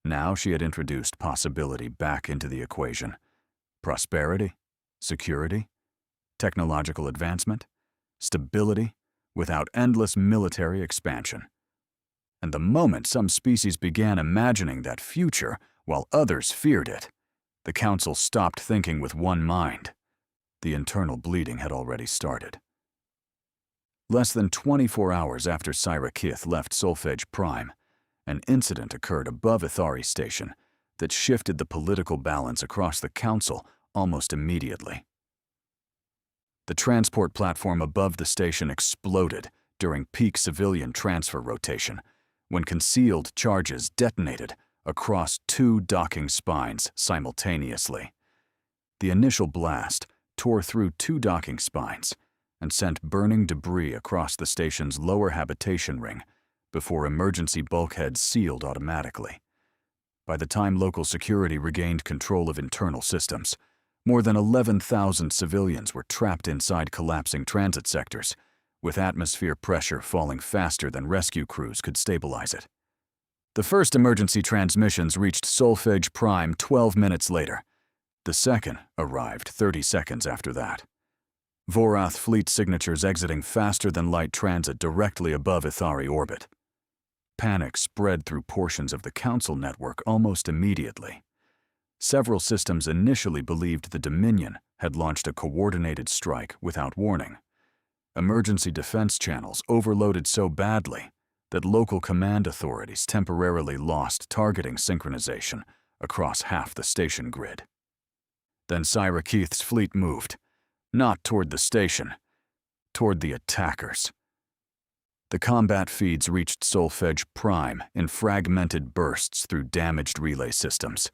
Now she had introduced possibility back into the equation. Prosperity, security, technological advancement, stability, without endless military expansion. And the moment some species began imagining that future, while others feared it, the council stopped thinking with one mind. The internal bleeding had already started. Less than 24 hours after Syracuse left Solfege Prime, an incident occurred above Ithari Station that shifted the political balance across the council almost immediately. The transport platform above the station exploded during peak civilian transfer rotation, when concealed charges detonated across 2 docking spines simultaneously. The initial blast tore through 2 docking spines and sent burning debris across the station's lower habitation ring before emergency bulkheads sealed automatically. By the time local security regained control of internal systems, more than 11,000 civilians were trapped inside collapsing transit sectors, with atmosphere pressure falling faster than rescue crews could stabilize it. The first emergency transmissions reached Solfege Prime 12 minutes later. The second arrived 30 seconds after that. Vorath fleet signatures exiting faster than light transit directly above Ithari orbit. Panic spread through portions of the Council network almost immediately. Several systems initially believed the Dominion had launched a coordinated strike without warning. Emergency defense channels overloaded so badly that local command authorities temporarily lost targeting synchronization across half the station grid. Then Syrakeith's fleet moved, not toward the station, toward the attackers. The combat feeds reached Solfege Prime in fragmented bursts through damaged relay systems.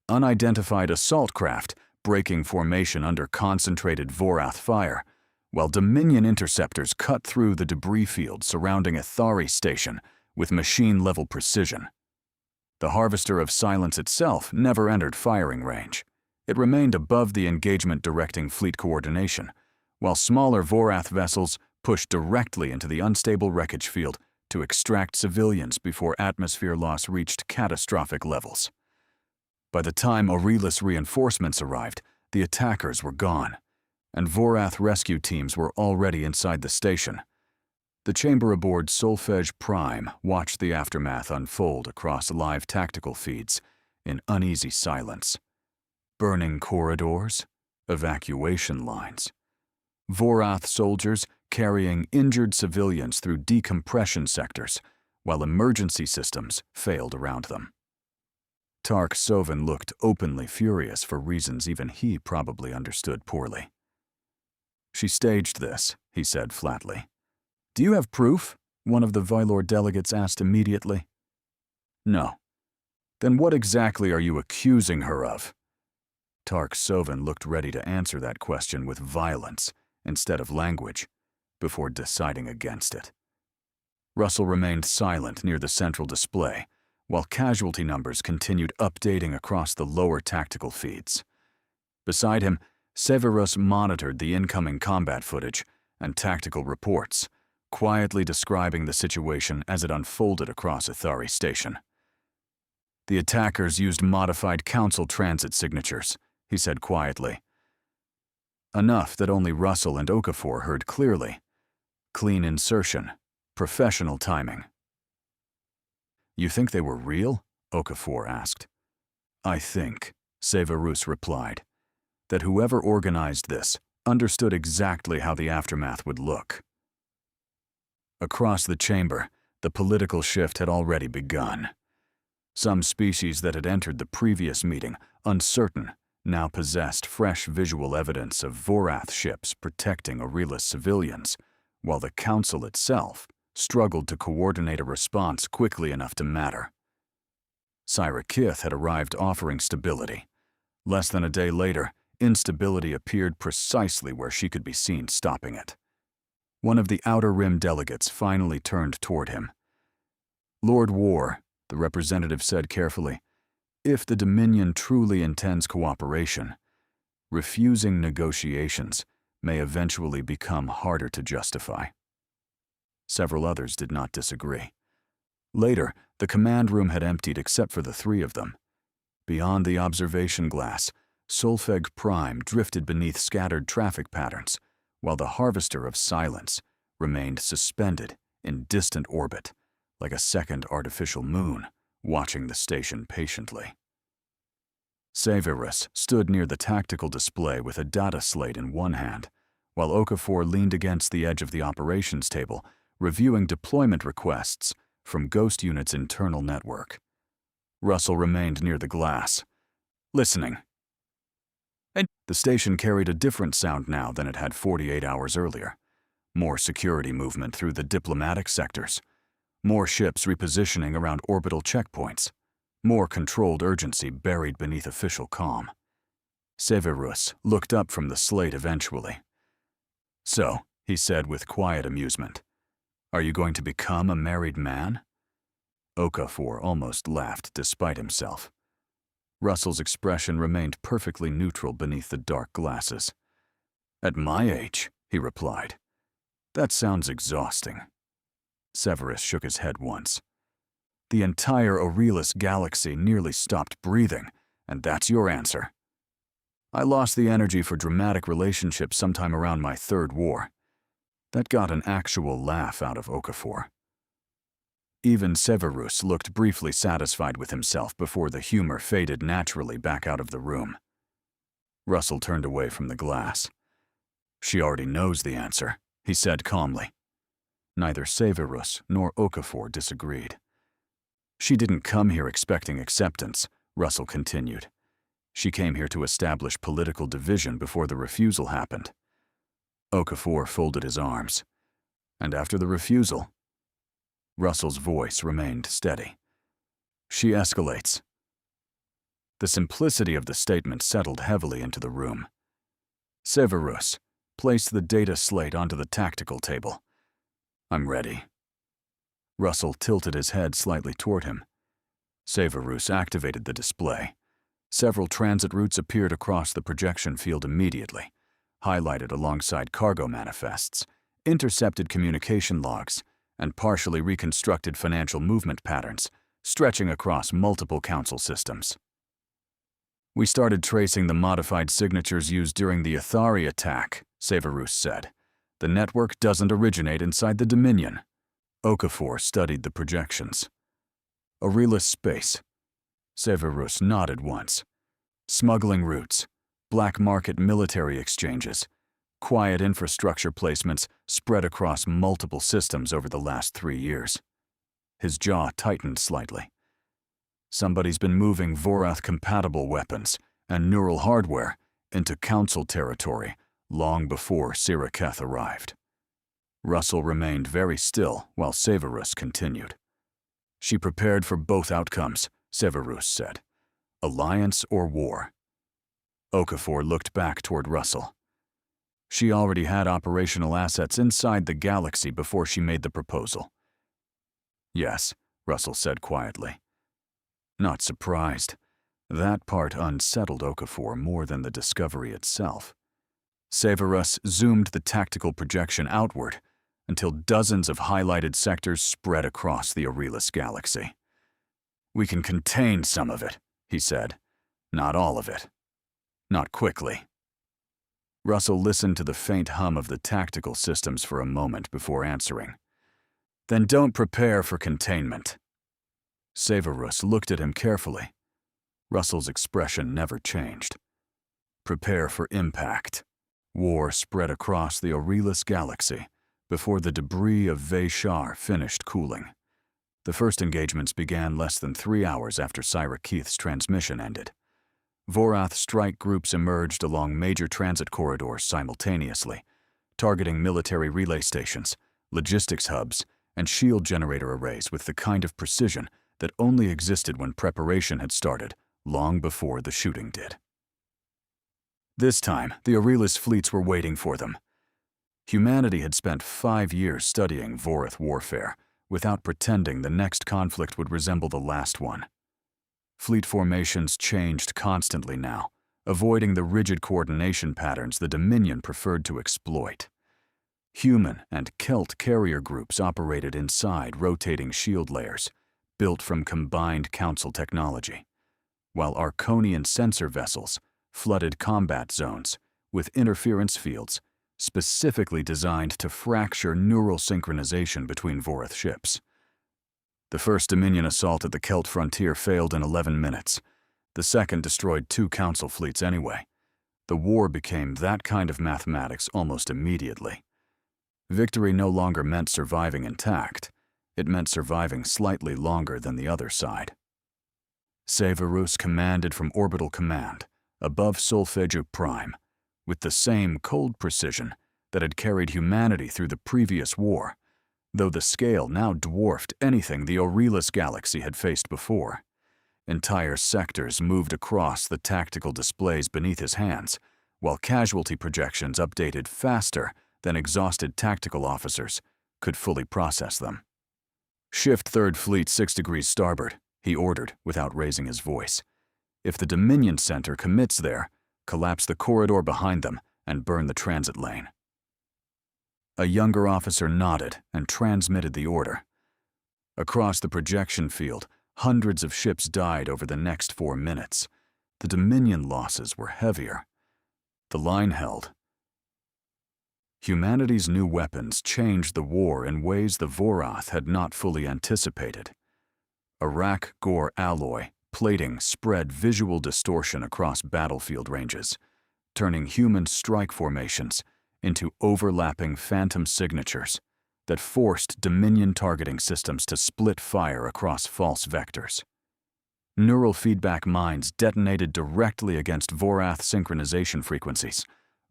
Unidentified assault craft breaking formation under concentrated Vorath fire, while Dominion interceptors cut through the debris field surrounding Ithari station with machine-level precision. The Harvester of Silence itself never entered firing range. It remained above the engagement directing fleet coordination, while smaller Vorath vessels pushed directly into the unstable wreckage field to extract civilians before atmosphere loss reached catastrophic levels. By the time Aurelis reinforcements arrived, the attackers were gone, and Vorath rescue teams were already inside the station. The chamber aboard Solfege Prime watched the aftermath unfold across live tactical feeds in uneasy silence. Burning corridors, evacuation lines. Vorath soldiers carrying injured civilians through decompression sectors, while emergency systems failed around them. Tark Sovan looked openly furious for reasons even he probably understood poorly. "She staged this," he said flatly. "Do you have proof?" one of the warlord delegates asked immediately. "No." "Then what exactly are you accusing her of?" Tark Sovan looked ready to answer that question with violence instead of language, before deciding against it. Russell remained silent near the central display, while casualty numbers continued updating across the lower tactical feeds. Beside him, Severus monitored the incoming combat footage and tactical reports, quietly describing the situation as it unfolded across Ithari Station. "The attackers used modified Council transit signatures," he said quietly. Enough that only Russell and Okafor heard clearly. Clean insertion, professional timing. "You think they were real?" Okafor asked. "I think," Severus replied, "that whoever organized this understood exactly how the aftermath would look." Across the chamber, the political shift had already begun. Some species that had entered the previous meeting, uncertain, now possessed fresh visual evidence of Vorath ships protecting Aurelis civilians, while the Council itself struggled to coordinate a response quickly enough to matter. Syrakeith had arrived offering stability. Less than a day later, instability appeared precisely where she could be seen stopping it. One of the Outer Rim delegates finally turned toward him. "Lord War," the representative said carefully, "if the Dominion truly intends cooperation, refusing negotiations may eventually become harder to justify." Several others did not disagree. Later, the command room had emptied except for the 3 of them. Beyond the observation glass, Solfege Prime drifted beneath scattered traffic patterns, while the Harvester of Silence remained suspended in distant orbit, like a second artificial moon, watching the station patiently. Severus stood near the tactical display with a data slate in one hand, while Okafor leaned against the edge of the operations table, reviewing deployment requests from Ghost Unit's internal network. Russell remained near the glass, listening. And the station carried a different sound now than it had 48 hours earlier. More security movement through the diplomatic sectors. More ships repositioning around orbital checkpoints. More controlled urgency buried beneath official calm. Severus looked up from the slate eventually. "So," he said with quiet amusement, "are you going to become a married man?" Okafor almost laughed despite himself. Russell's expression remained perfectly neutral beneath the dark glasses. "At my age," he replied. "That sounds exhausting." Severus shook his head once. "The entire Aurelis Galaxy nearly stopped breathing, and that's your answer." "I lost the energy for dramatic relationships sometime around my third war." That got an actual laugh out of Okafor. Even Severus looked briefly satisfied with himself before the humor faded naturally back out of the room. Russell turned away from the glass. "She already knows the answer," he said calmly. Neither Severus nor Okafor disagreed. "She didn't come here expecting acceptance," Russell continued. "She came here to establish political division before the refusal happened." Okafor folded his arms. "And after the refusal?" Russell's voice remained steady. "She escalates." The simplicity of the statement settled heavily into the room. Severus placed the data slate onto the tactical table. "I'm ready." Russell tilted his head slightly toward him. Severus activated the display. Several transit routes appeared across the projection field immediately, highlighted alongside cargo manifests, intercepted communication logs, and partially reconstructed financial movement patterns, stretching across multiple council systems. "We started tracing the modified signatures used during the Athari attack," Severus said. "The network doesn't originate inside the Dominion." Okafor studied the projections. "Aurelis space." Severus nodded once. "Smuggling routes, black market military exchanges, quiet infrastructure placements spread across multiple systems over the last 3 years. His jaw tightened slightly. "Somebody's been moving Vorath-compatible weapons and neural hardware into Council territory long before Siraketh arrived." Russell remained very still while Severus continued. "She prepared for both outcomes," Severus said. "Alliance or war." Okafor looked back toward Russell. "She already had operational assets inside the galaxy before she made the proposal." "Yes," Russell said quietly. Not surprised. That part unsettled Okafor more than the discovery itself. Severus zoomed the tactical projection outward until dozens of highlighted sectors spread across the Aurelis Galaxy. "We can contain some of it," he said. "Not all of it. Not quickly." Russell listened to the faint hum of the tactical systems for a moment before answering. "Then don't prepare for containment." Severus looked at him carefully. Russell's expression never changed. "Prepare for impact." War spread across the Aurelis Galaxy before the debris of Veshar finished cooling. The first engagements began less than 3 hours after Siraketh's transmission ended. Vorath strike groups emerged along major transit corridors simultaneously, targeting military relay stations, logistics hubs, and shield generator arrays with the kind of precision that only existed when preparation had started, long before the shooting did. This time, the Aurelis fleets were waiting for them. Humanity had spent 5 years studying Vorath warfare, without pretending the next conflict would resemble the last one. Fleet formations changed constantly now, avoiding the rigid coordination patterns the Dominion preferred to exploit. Human and Kelt carrier groups operated inside rotating shield layers, built from combined Council technology, while Arconian sensor vessels flooded combat zones with interference fields specifically designed to fracture neural synchronization between Vorath ships. The first Dominion assault at the Kelt frontier failed in 11 minutes. The second destroyed 2 Council fleets anyway. The war became that kind of mathematics almost immediately. Victory no longer meant surviving intact. It meant surviving slightly longer than the other side. Severus commanded from orbital command, above Solfeju Prime, with the same cold precision that had carried humanity through the previous war, though the scale now dwarfed anything the Aurelis Galaxy had faced before. Entire sectors moved across the tactical displays beneath his hands, while casualty projections updated faster than exhausted tactical officers could fully process them. "Shift 3rd Fleet 6 degrees starboard," he ordered without raising his voice. "If the Dominion Center commits there, collapse the corridor behind them and burn the transit lane." A younger officer nodded and transmitted the order. Across the projection field, hundreds of ships died over the next 4 minutes. The Dominion losses were heavier. The line held. Humanity's new weapons changed the war in ways the Vorath had not fully anticipated. Iraq Gore alloy plating spread visual distortion across battlefield ranges, turning human strike formations into overlapping phantom signatures that forced Dominion targeting systems to split fire across false vectors. Neural feedback mines detonated directly against Vorath synchronization frequencies,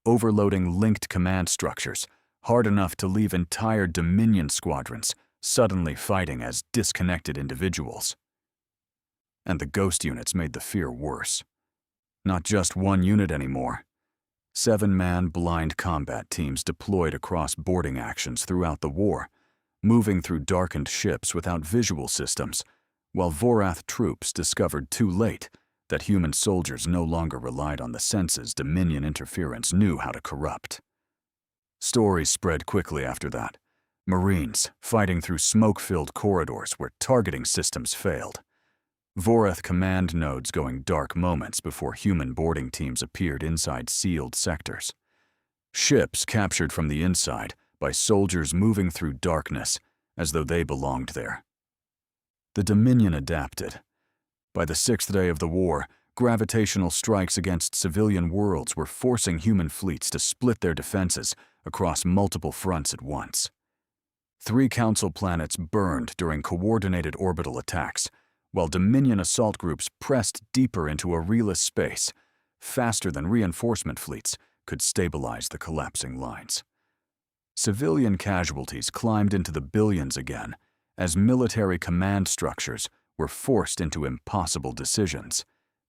overloading linked command structures hard enough to leave entire Dominion squadrons suddenly fighting as disconnected individuals. And the ghost units made the fear worse. Not just one unit anymore. 7-man blind combat teams deployed across boarding actions throughout the war, moving through darkened ships without visual systems, while Vorath troops discovered too late that human soldiers no longer relied on the senses Dominion interference knew how to corrupt. Stories spread quickly after that. Marines fighting through smoke-filled corridors where targeting systems failed. Vorath command nodes going dark moments before human boarding teams appeared inside sealed sectors. Ships captured from the inside by soldiers moving through darkness as though they belonged there. The Dominion adapted. By the 6th day of the war, gravitational strikes against civilian worlds were forcing human fleets to split their defenses across multiple fronts at once. 3 Council planets burned during coordinated orbital attacks, while Dominion assault groups pressed deeper into Aurelis space, faster than reinforcement fleets could stabilize the collapsing lines. Civilian casualties climbed into the billions again as military command structures were forced into impossible decisions: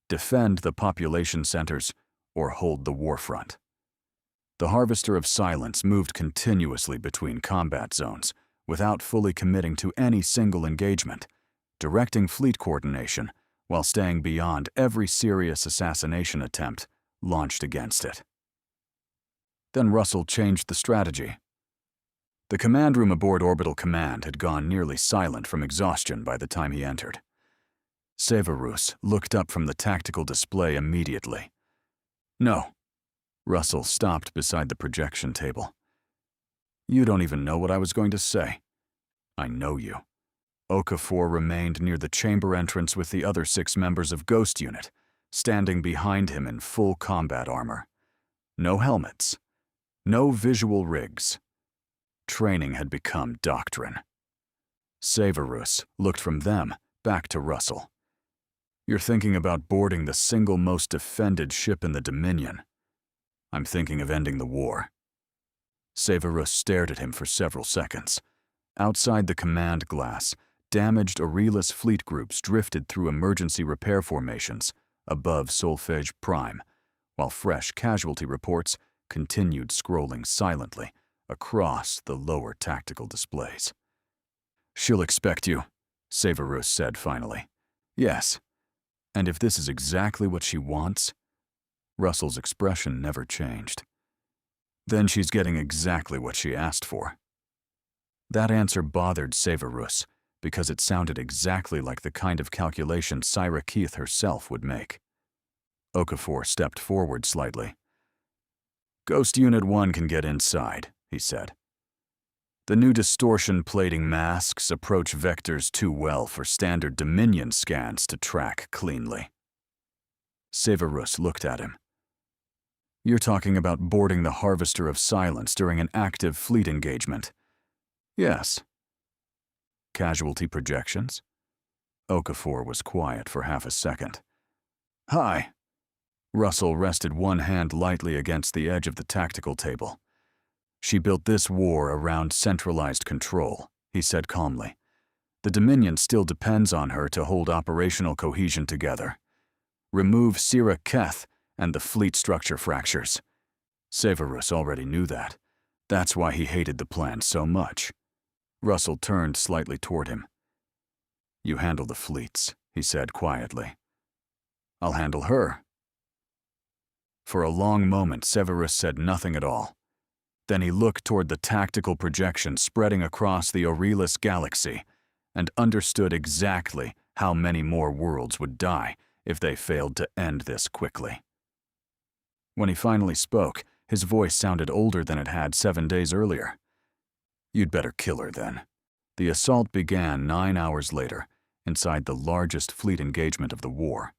defend the population centers or hold the warfront. The Harvester of Silence moved continuously between combat zones without fully committing to any single engagement, directing fleet coordination while staying beyond every serious assassination attempt launched against it. Then Russell changed the strategy. The command room aboard Orbital Command had gone nearly silent from exhaustion by the time he entered. Severus looked up from the tactical display immediately. "No." Russell stopped beside the projection table. "You don't even know what I was going to say." "I know you." Okafor remained near the chamber entrance with the other 6 members of Ghost Unit, standing behind him in full combat armor. No helmets. No visual rigs. Training had become doctrine. Severus looked from them back to Russell. "You're thinking about boarding the single most defended ship in the Dominion. I'm thinking of ending the war." Severus stared at him for several seconds. Outside the command glass, damaged Aurelis fleet groups drifted through emergency repair formations above Solfege Prime, while fresh casualty reports continued scrolling silently across the lower tactical displays. "She'll expect you," Severus said finally. "Yes. And if this is exactly what she wants..." Russell's expression never changed. "Then she's getting exactly what she asked for." That answer bothered Severus because it sounded exactly like the kind of calculation Syra Keith herself would make. Okafor stepped forward slightly. "Ghost Unit 1 can get inside," he said. "The new distortion plating masks approach vectors too well for standard Dominion scans to track cleanly." Severus looked at him. "You're talking about boarding the Harvester of Silence during an active fleet engagement." "Yes." "Casualty projections?" Okafor was quiet for half a second. "Hi." Russell rested one hand lightly against the edge of the tactical table. "She built this war around centralized control," he said calmly. The Dominion still depends on her to hold operational cohesion together. Remove Sira Keth and the fleet structure fractures. Severus already knew that. That's why he hated the plan so much. Russell turned slightly toward him. "You handle the fleets," he said quietly. "I'll handle her." For a long moment, Severus said nothing at all. Then he looked toward the tactical projection spreading across the Aurelis Galaxy and understood exactly how many more worlds would die if they failed to end this quickly. When he finally spoke, his voice sounded older than it had 7 days earlier. "You'd better kill her, then." The assault began 9 hours later, inside the largest fleet engagement of the war.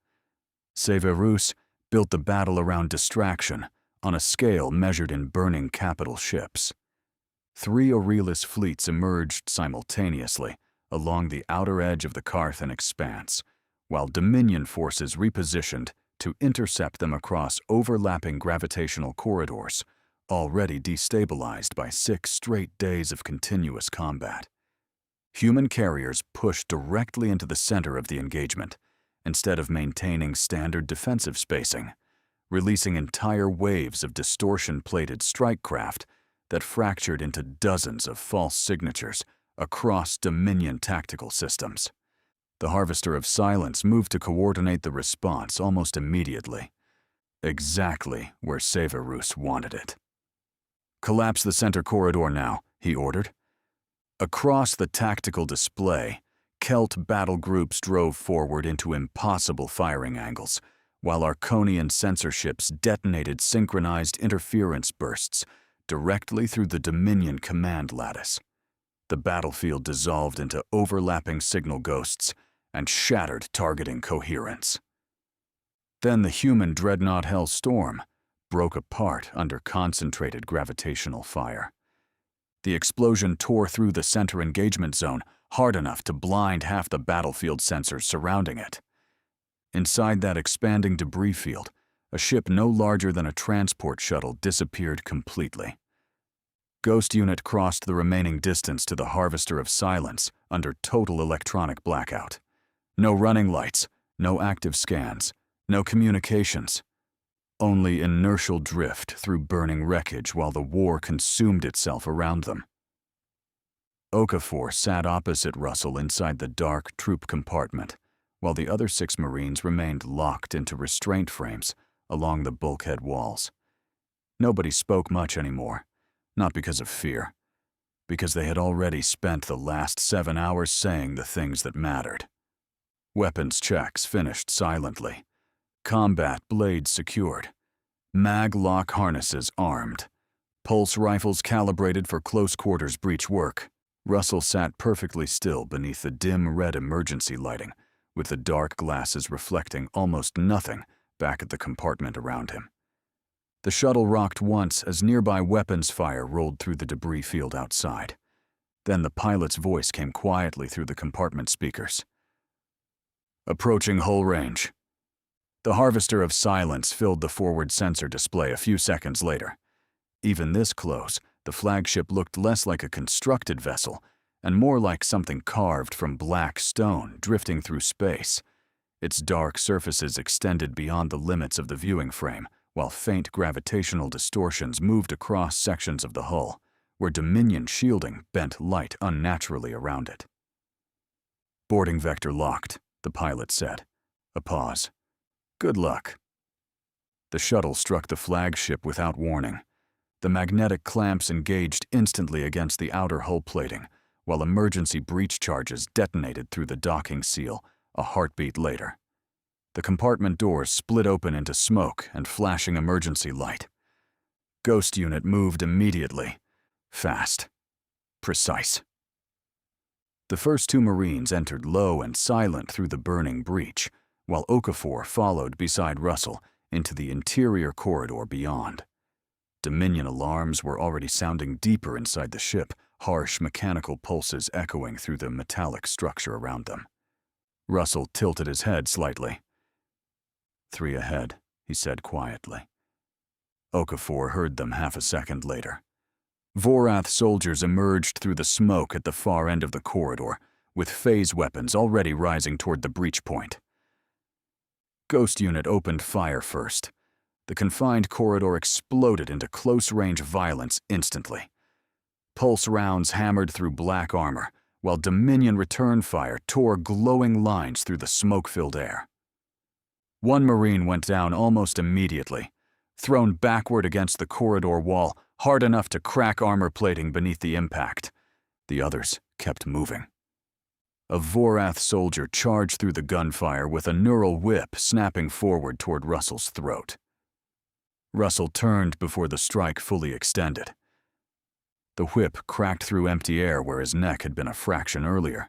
Severus built the battle around distraction on a scale measured in burning capital ships. 3 Aurelis fleets emerged simultaneously along the outer edge of the Carthan expanse, while Dominion forces repositioned to intercept them across overlapping gravitational corridors, already destabilized by 6 straight days of continuous combat. Human carriers pushed directly into the center of the engagement, instead of maintaining standard defensive spacing, releasing entire waves of distortion-plated strike craft that fractured into dozens of false signatures across Dominion tactical systems. The Harvester of Silence moved to coordinate the response almost immediately, exactly where Severus wanted it. "Collapse the center corridor now," he ordered. Across the tactical display, Kelt battle groups drove forward into impossible firing angles, while Arconian sensor ships detonated synchronized interference bursts directly through the Dominion command lattice. The battlefield dissolved into overlapping signal ghosts and shattered targeting coherence. Then the human dreadnought Hellstorm broke apart under concentrated gravitational fire. The explosion tore through the center engagement zone hard enough to blind half the battlefield sensors surrounding it. Inside that expanding debris field, a ship no larger than a transport shuttle disappeared completely. Ghost Unit crossed the remaining distance to the Harvester of Silence under total electronic blackout. No running lights, no active scans, no communications. Only inertial drift through burning wreckage while the war consumed itself around them. Okafor sat opposite Russell inside the dark troop compartment, while the other 6 Marines remained locked into restraint frames along the bulkhead walls. Nobody spoke much anymore, not because of fear, because they had already spent the last 7 hours saying the things that mattered. Weapons checks finished silently. Combat blades secured. Mag lock harnesses armed. Pulse rifles calibrated for close quarters breach work. Russell sat perfectly still beneath the dim red emergency lighting, with the dark glasses reflecting almost nothing back at the compartment around him. The shuttle rocked once as nearby weapons fire rolled through the debris field outside. Then the pilot's voice came quietly through the compartment speakers. "Approaching hull range." The Harvester of Silence filled the forward sensor display a few seconds later. Even this close, the flagship looked less like a constructed vessel and more like something carved from black stone drifting through space. Its dark surfaces extended beyond the limits of the viewing frame, while faint gravitational distortions moved across sections of the hull, where Dominion shielding bent light unnaturally around it. "Boarding vector locked," the pilot said. A pause. "Good luck." The shuttle struck the flagship without warning. The magnetic clamps engaged instantly against the outer hull plating, while emergency breach charges detonated through the docking seal a heartbeat later. The compartment doors split open into smoke and flashing emergency light. Ghost Unit moved immediately. Fast. Precise. The first 2 Marines entered low and silent through the burning breach, while Okafor followed beside Russell into the interior corridor beyond. Dominion alarms were already sounding deeper inside the ship, harsh mechanical pulses echoing through the metallic structure around them. Russell tilted his head slightly. 3 ahead, he said quietly. Okafor heard them half a second later. Vorath soldiers emerged through the smoke at the far end of the corridor, with phase weapons already rising toward the breach point. Ghost Unit opened fire first. The confined corridor exploded into close-range violence instantly. Pulse rounds hammered through black armor, while Dominion return fire tore glowing lines through the smoke-filled air. One Marine went down almost immediately, thrown backward against the corridor wall, hard enough to crack armor plating beneath the impact. The others kept moving. A Vorath soldier charged through the gunfire with a neural whip snapping forward toward Russell's throat. Russell turned before the strike fully extended. The whip cracked through empty air where his neck had been a fraction earlier.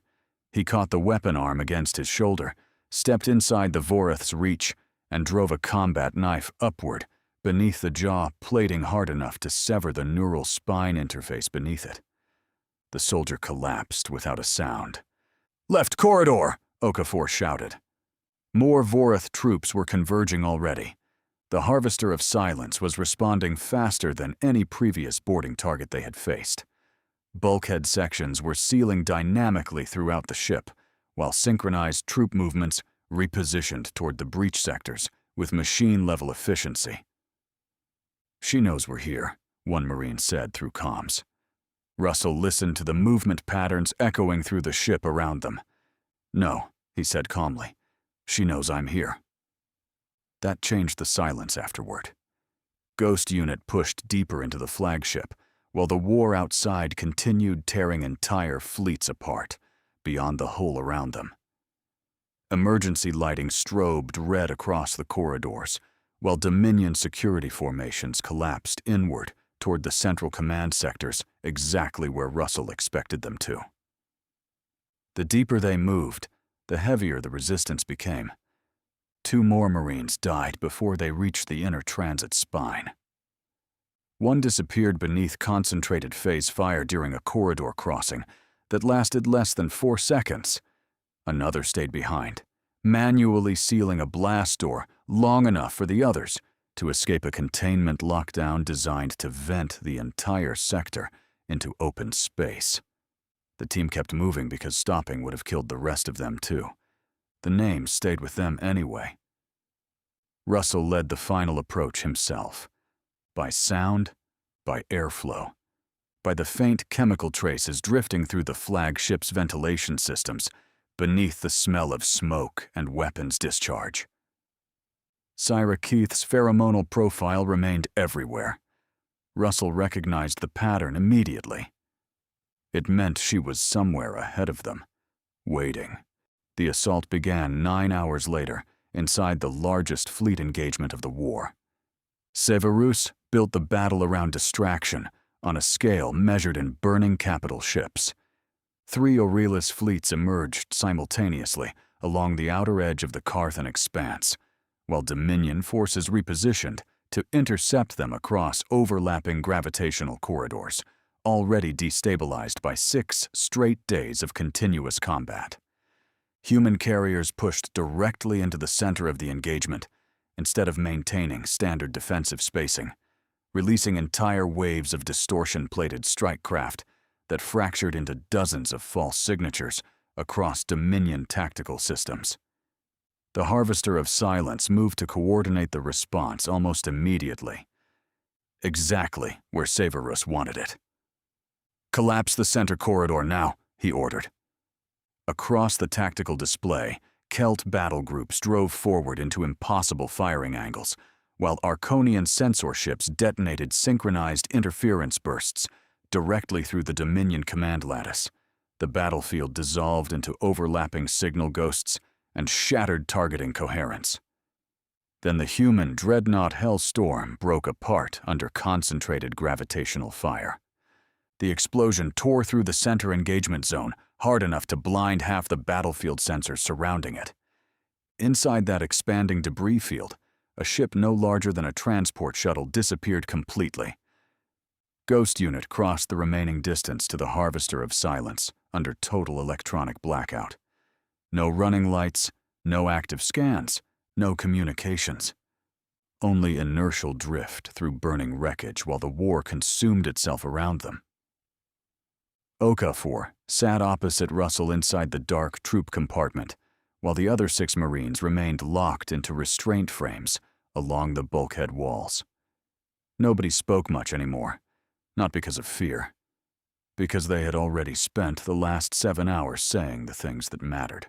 He caught the weapon arm against his shoulder, stepped inside the Vorath's reach, and drove a combat knife upward, beneath the jaw, plating hard enough to sever the neural spine interface beneath it. The soldier collapsed without a sound. "Left corridor!" Okafor shouted. More Vorath troops were converging already. The Harvester of Silence was responding faster than any previous boarding target they had faced. Bulkhead sections were sealing dynamically throughout the ship, while synchronized troop movements repositioned toward the breach sectors with machine-level efficiency. "She knows we're here," one Marine said through comms. Russell listened to the movement patterns echoing through the ship around them. "No," he said calmly. "She knows I'm here." That changed the silence afterward. Ghost Unit pushed deeper into the flagship, while the war outside continued tearing entire fleets apart, beyond the hull around them. Emergency lighting strobed red across the corridors, while Dominion security formations collapsed inward toward the central command sectors exactly where Russell expected them to. The deeper they moved, the heavier the resistance became. 2 more Marines died before they reached the inner transit spine. One disappeared beneath concentrated phase fire during a corridor crossing that lasted less than 4 seconds. Another stayed behind, manually sealing a blast door long enough for the others to escape a containment lockdown designed to vent the entire sector into open space. The team kept moving because stopping would have killed the rest of them too. The names stayed with them anyway. Russell led the final approach himself. By sound, by airflow, by the faint chemical traces drifting through the flagship's ventilation systems, beneath the smell of smoke and weapons discharge. Syra Keith's pheromonal profile remained everywhere. Russell recognized the pattern immediately. It meant she was somewhere ahead of them, waiting. The assault began 9 hours later, inside the largest fleet engagement of the war. Severus built the battle around distraction on a scale measured in burning capital ships. 3 Aurelis fleets emerged simultaneously along the outer edge of the Carthan expanse, while Dominion forces repositioned to intercept them across overlapping gravitational corridors, already destabilized by 6 straight days of continuous combat. Human carriers pushed directly into the center of the engagement instead of maintaining standard defensive spacing, releasing entire waves of distortion-plated strike craft that fractured into dozens of false signatures across Dominion tactical systems. The Harvester of Silence moved to coordinate the response almost immediately, exactly where Severus wanted it. "Collapse the center corridor now," he ordered. Across the tactical display, Kelt battle groups drove forward into impossible firing angles, while Arconian sensor ships detonated synchronized interference bursts directly through the Dominion command lattice. The battlefield dissolved into overlapping signal ghosts and shattered targeting coherence. Then the human dreadnought Hellstorm broke apart under concentrated gravitational fire. The explosion tore through the center engagement zone, hard enough to blind half the battlefield sensors surrounding it. Inside that expanding debris field, a ship no larger than a transport shuttle disappeared completely. Ghost Unit crossed the remaining distance to the Harvester of Silence under total electronic blackout. No running lights, no active scans, no communications. Only inertial drift through burning wreckage while the war consumed itself around them. Okafor sat opposite Russell inside the dark troop compartment, while the other 6 Marines remained locked into restraint frames along the bulkhead walls. Nobody spoke much anymore, not because of fear, because they had already spent the last 7 hours saying the things that mattered.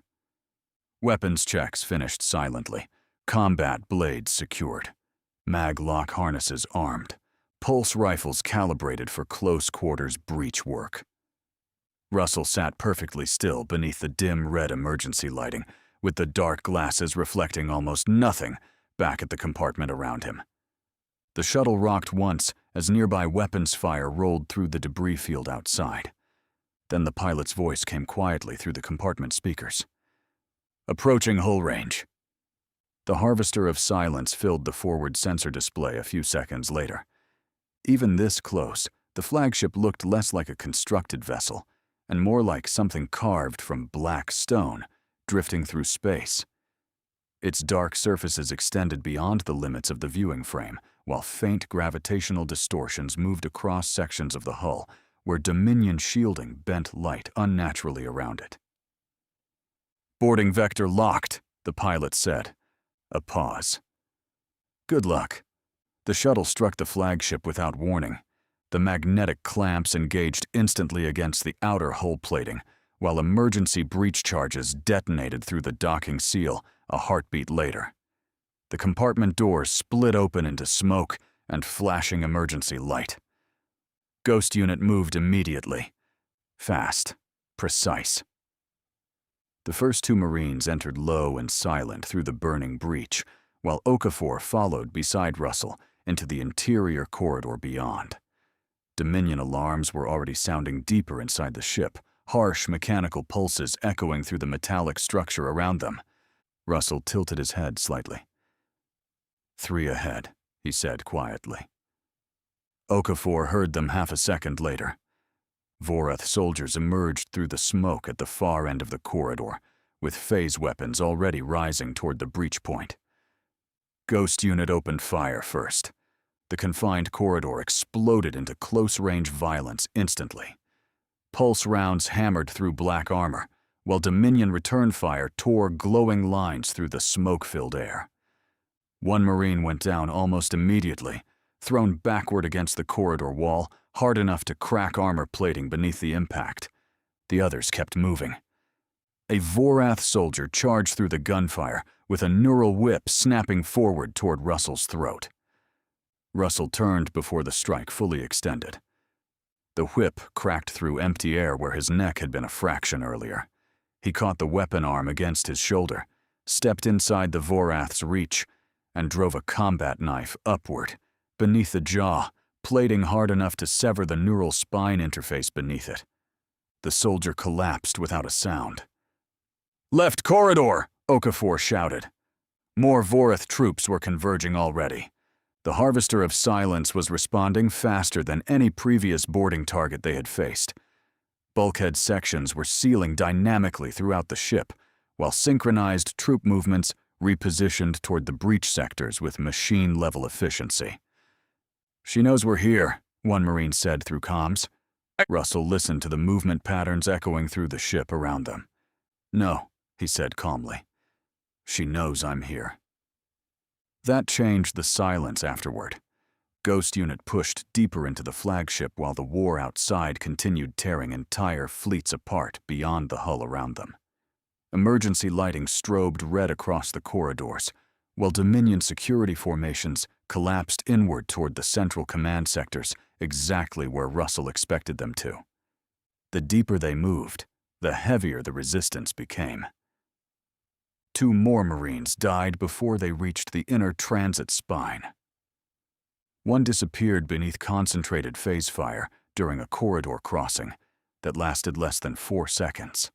Weapons checks finished silently, combat blades secured, mag lock harnesses armed, pulse rifles calibrated for close quarters breach work. Russell sat perfectly still beneath the dim red emergency lighting, with the dark glasses reflecting almost nothing back at the compartment around him. The shuttle rocked once as nearby weapons fire rolled through the debris field outside. Then the pilot's voice came quietly through the compartment speakers. "Approaching hull range." The harvester of silence filled the forward sensor display a few seconds later. Even this close, the flagship looked less like a constructed vessel and more like something carved from black stone, drifting through space. Its dark surfaces extended beyond the limits of the viewing frame, while faint gravitational distortions moved across sections of the hull, where Dominion shielding bent light unnaturally around it. "Boarding vector locked," the pilot said. A pause. "Good luck." The shuttle struck the flagship without warning. The magnetic clamps engaged instantly against the outer hull plating, while emergency breach charges detonated through the docking seal a heartbeat later. The compartment doors split open into smoke and flashing emergency light. Ghost unit moved immediately. Fast. Precise. The first 2 Marines entered low and silent through the burning breach, while Okafor followed beside Russell into the interior corridor beyond. Dominion alarms were already sounding deeper inside the ship, harsh mechanical pulses echoing through the metallic structure around them. Russell tilted his head slightly. 3 ahead, he said quietly. Okafor heard them half a second later. Vorath soldiers emerged through the smoke at the far end of the corridor, with phase weapons already rising toward the breach point. Ghost unit opened fire first. The confined corridor exploded into close-range violence instantly. Pulse rounds hammered through black armor, while Dominion return fire tore glowing lines through the smoke-filled air. 1 Marine went down almost immediately, thrown backward against the corridor wall, hard enough to crack armor plating beneath the impact. The others kept moving. A Vorath soldier charged through the gunfire, with a neural whip snapping forward toward Russell's throat. Russell turned before the strike fully extended. The whip cracked through empty air where his neck had been a fraction earlier. He caught the weapon arm against his shoulder, stepped inside the Vorath's reach, and drove a combat knife upward, beneath the jaw, plating hard enough to sever the neural spine interface beneath it. The soldier collapsed without a sound. "Left corridor!" Okafor shouted. More Vorath troops were converging already. The harvester of silence was responding faster than any previous boarding target they had faced. Bulkhead sections were sealing dynamically throughout the ship, while synchronized troop movements repositioned toward the breach sectors with machine-level efficiency. "She knows we're here," 1 Marine said through comms. Russell listened to the movement patterns echoing through the ship around them. "No," he said calmly. "She knows I'm here." That changed the silence afterward. Ghost unit pushed deeper into the flagship while the war outside continued tearing entire fleets apart beyond the hull around them. Emergency lighting strobed red across the corridors, while Dominion security formations collapsed inward toward the central command sectors, exactly where Russell expected them to. The deeper they moved, the heavier the resistance became. 2 more Marines died before they reached the inner transit spine. One disappeared beneath concentrated phase fire during a corridor crossing that lasted less than 4 seconds.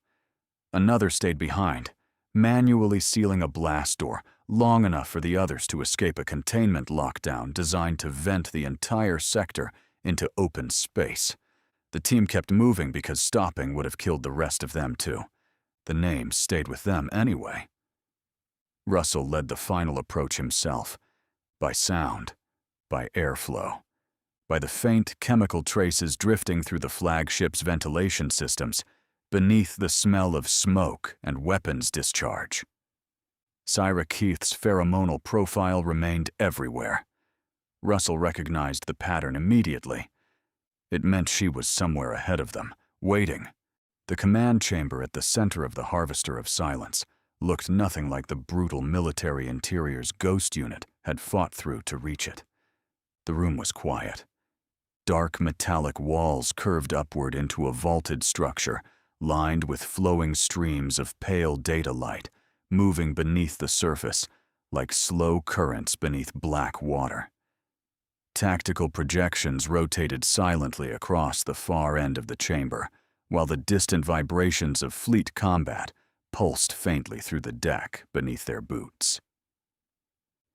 Another stayed behind, manually sealing a blast door long enough for the others to escape a containment lockdown designed to vent the entire sector into open space. The team kept moving because stopping would have killed the rest of them too. The names stayed with them anyway. Russell led the final approach himself, by sound, by airflow. by the faint chemical traces drifting through the flagship's ventilation systems, beneath the smell of smoke and weapons discharge. Syra Keith's pheromonal profile remained everywhere. Russell recognized the pattern immediately. It meant she was somewhere ahead of them, waiting. The command chamber at the center of the Harvester of Silence looked nothing like the brutal military interior's ghost unit had fought through to reach it. The room was quiet. Dark metallic walls curved upward into a vaulted structure, lined with flowing streams of pale data light, moving beneath the surface like slow currents beneath black water. Tactical projections rotated silently across the far end of the chamber, while the distant vibrations of fleet combat pulsed faintly through the deck beneath their boots.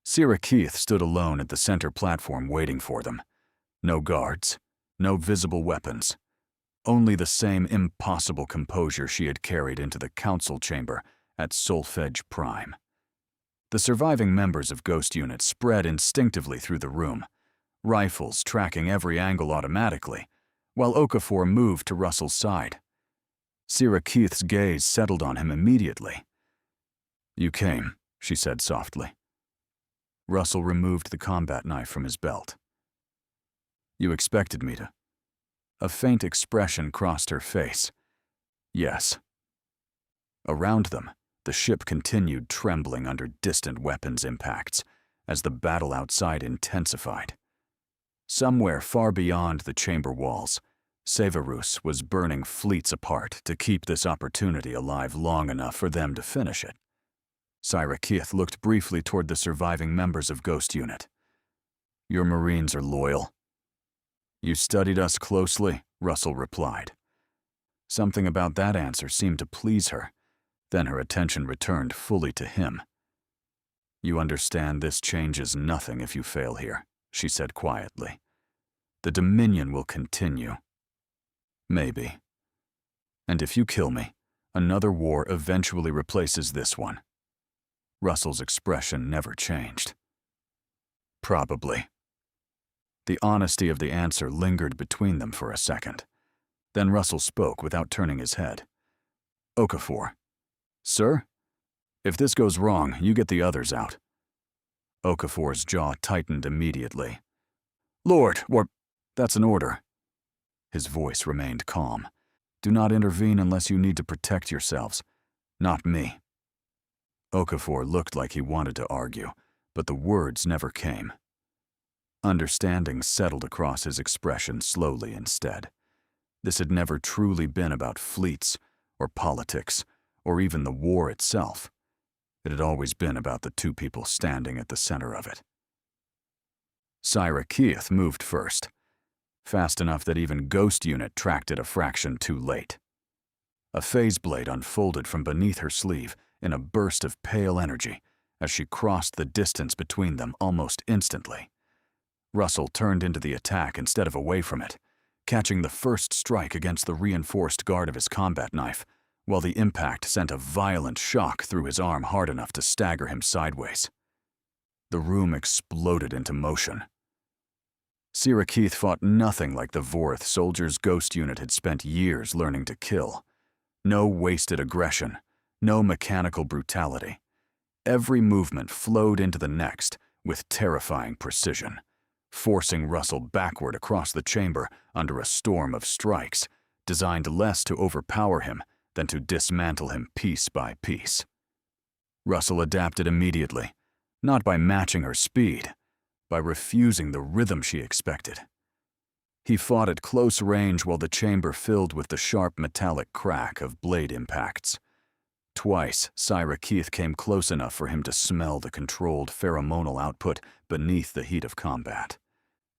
Syra Keith stood alone at the center platform waiting for them. No guards, no visible weapons, only the same impossible composure she had carried into the council chamber at Solfege Prime. The surviving members of Ghost Unit spread instinctively through the room, rifles tracking every angle automatically, while Okafor moved to Russell's side. Syra Keith's gaze settled on him immediately. "You came," she said softly. Russell removed the combat knife from his belt. "You expected me to?" A faint expression crossed her face. "Yes." Around them, the ship continued trembling under distant weapons impacts as the battle outside intensified. Somewhere far beyond the chamber walls, Severus was burning fleets apart to keep this opportunity alive long enough for them to finish it. Syra Keith looked briefly toward the surviving members of Ghost Unit. "Your Marines are loyal." "You studied us closely," Russell replied. Something about that answer seemed to please her. Then her attention returned fully to him. "You understand this changes nothing if you fail here," she said quietly. "The Dominion will continue. Maybe. And if you kill me, another war eventually replaces this one." Russell's expression never changed. "Probably." The honesty of the answer lingered between them for a second. Then Russell spoke without turning his head. "Okafor." "Sir? If this goes wrong, you get the others out." Okafor's jaw tightened immediately. "Lord, that's an order." His voice remained calm. "Do not intervene unless you need to protect yourselves. Not me." Okafor looked like he wanted to argue, but the words never came. Understanding settled across his expression slowly instead. This had never truly been about fleets, or politics, or even the war itself. It had always been about the two people standing at the center of it. Syra Keith moved first, fast enough that even Ghost Unit tracked it a fraction too late. A phase blade unfolded from beneath her sleeve in a burst of pale energy as she crossed the distance between them almost instantly. Russell turned into the attack instead of away from it, catching the first strike against the reinforced guard of his combat knife, while the impact sent a violent shock through his arm hard enough to stagger him sideways. The room exploded into motion. Syra Keith fought nothing like the Vorath soldiers' Ghost Unit had spent years learning to kill. No wasted aggression, no mechanical brutality. Every movement flowed into the next with terrifying precision, forcing Russell backward across the chamber under a storm of strikes, designed less to overpower him than to dismantle him piece by piece. Russell adapted immediately, not by matching her speed, by refusing the rhythm she expected. He fought at close range while the chamber filled with the sharp metallic crack of blade impacts. Twice, Syra Keith came close enough for him to smell the controlled pheromonal output beneath the heat of combat.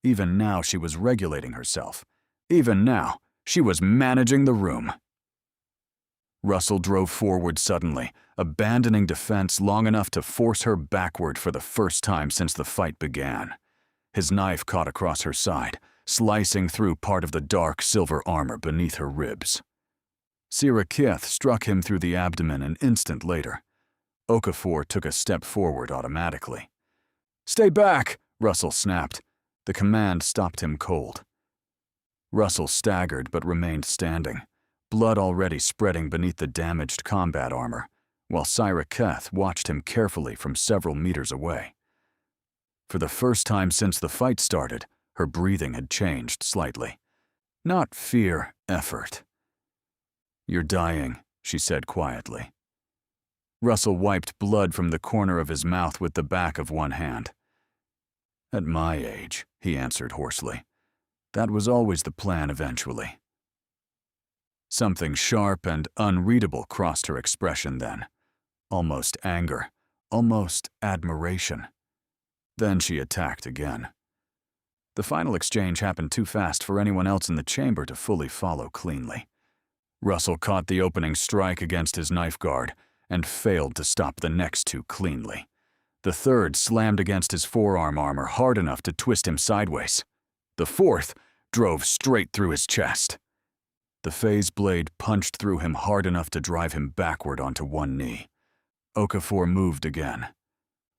Even now she was regulating herself. Even now, she was managing the room. Russell drove forward suddenly, abandoning defense long enough to force her backward for the first time since the fight began. His knife caught across her side, slicing through part of the dark silver armor beneath her ribs. Syra Keith struck him through the abdomen an instant later. Okafor took a step forward automatically. "Stay back!" Russell snapped. The command stopped him cold. Russell staggered but remained standing, blood already spreading beneath the damaged combat armor, while Syra Keth watched him carefully from several meters away. For the first time since the fight started, her breathing had changed slightly. Not fear, effort. "You're dying," she said quietly. Russell wiped blood from the corner of his mouth with the back of one hand. "At my age," he answered hoarsely. "That was always the plan eventually." Something sharp and unreadable crossed her expression then. Almost anger, almost admiration. Then she attacked again. The final exchange happened too fast for anyone else in the chamber to fully follow cleanly. Russell caught the opening strike against his knife guard and failed to stop the next two cleanly. The third slammed against his forearm armor hard enough to twist him sideways. The fourth drove straight through his chest. The phase blade punched through him hard enough to drive him backward onto one knee. Okafor moved again.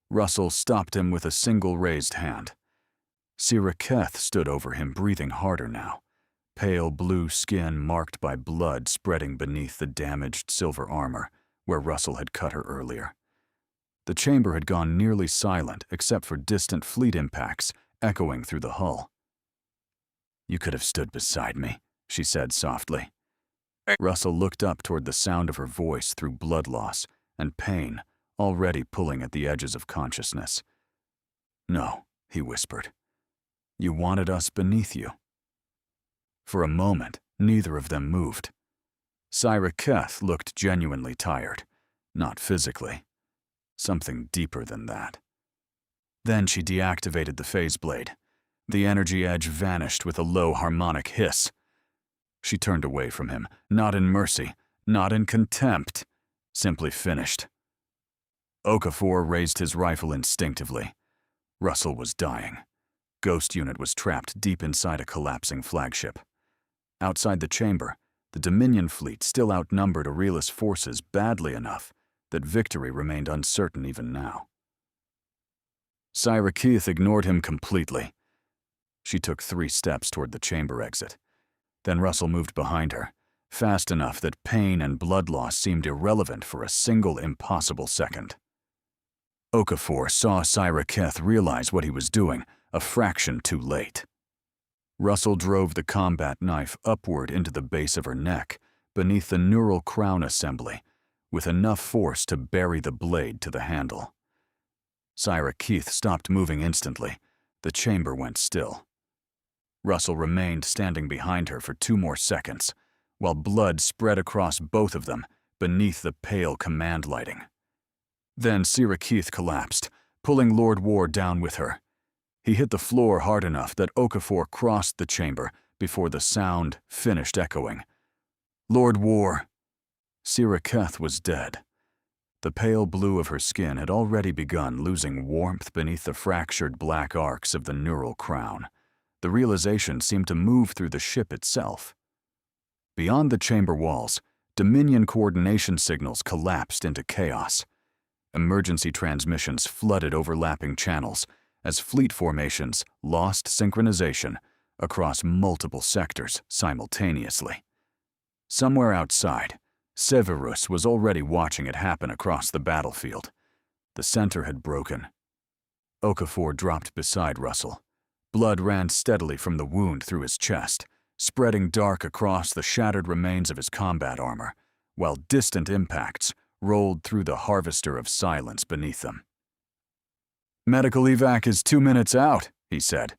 Russell stopped him with a single raised hand. Syra Keth stood over him, breathing harder now, pale blue skin marked by blood spreading beneath the damaged silver armor where Russell had cut her earlier. The chamber had gone nearly silent except for distant fleet impacts echoing through the hull. "You could have stood beside me," she said softly. Russell looked up toward the sound of her voice through blood loss and pain already pulling at the edges of consciousness. "No," he whispered. "You wanted us beneath you." For a moment, neither of them moved. Syra Keth looked genuinely tired, not physically. Something deeper than that. Then she deactivated the phase blade. The energy edge vanished with a low harmonic hiss. She turned away from him, not in mercy, not in contempt, simply finished. Okafor raised his rifle instinctively. Russell was dying. Ghost Unit was trapped deep inside a collapsing flagship. Outside the chamber, the Dominion fleet still outnumbered Aurelis forces badly enough that victory remained uncertain even now. Syra Keth ignored him completely. She took 3 steps toward the chamber exit. Then Russell moved behind her, fast enough that pain and blood loss seemed irrelevant for a single impossible second. Okafor saw Syra Keth realize what he was doing a fraction too late. Russell drove the combat knife upward into the base of her neck, beneath the neural crown assembly, with enough force to bury the blade to the handle. Syra Keth stopped moving instantly. The chamber went still. Russell remained standing behind her for 2 more seconds, while blood spread across both of them beneath the pale command lighting. Then Syra Keth collapsed, pulling Lord War down with her. He hit the floor hard enough that Okafor crossed the chamber before the sound finished echoing. "Lord War!" Syra Keth was dead. The pale blue of her skin had already begun losing warmth beneath the fractured black arcs of the neural crown. The realization seemed to move through the ship itself. Beyond the chamber walls, Dominion coordination signals collapsed into chaos. Emergency transmissions flooded overlapping channels as fleet formations lost synchronization across multiple sectors simultaneously. Somewhere outside, Severus was already watching it happen across the battlefield. The center had broken. Okafor dropped beside Russell. Blood ran steadily from the wound through his chest, spreading dark across the shattered remains of his combat armor, while distant impacts rolled through the harvester of silence beneath them. "Medical evac is 2 minutes out," he said.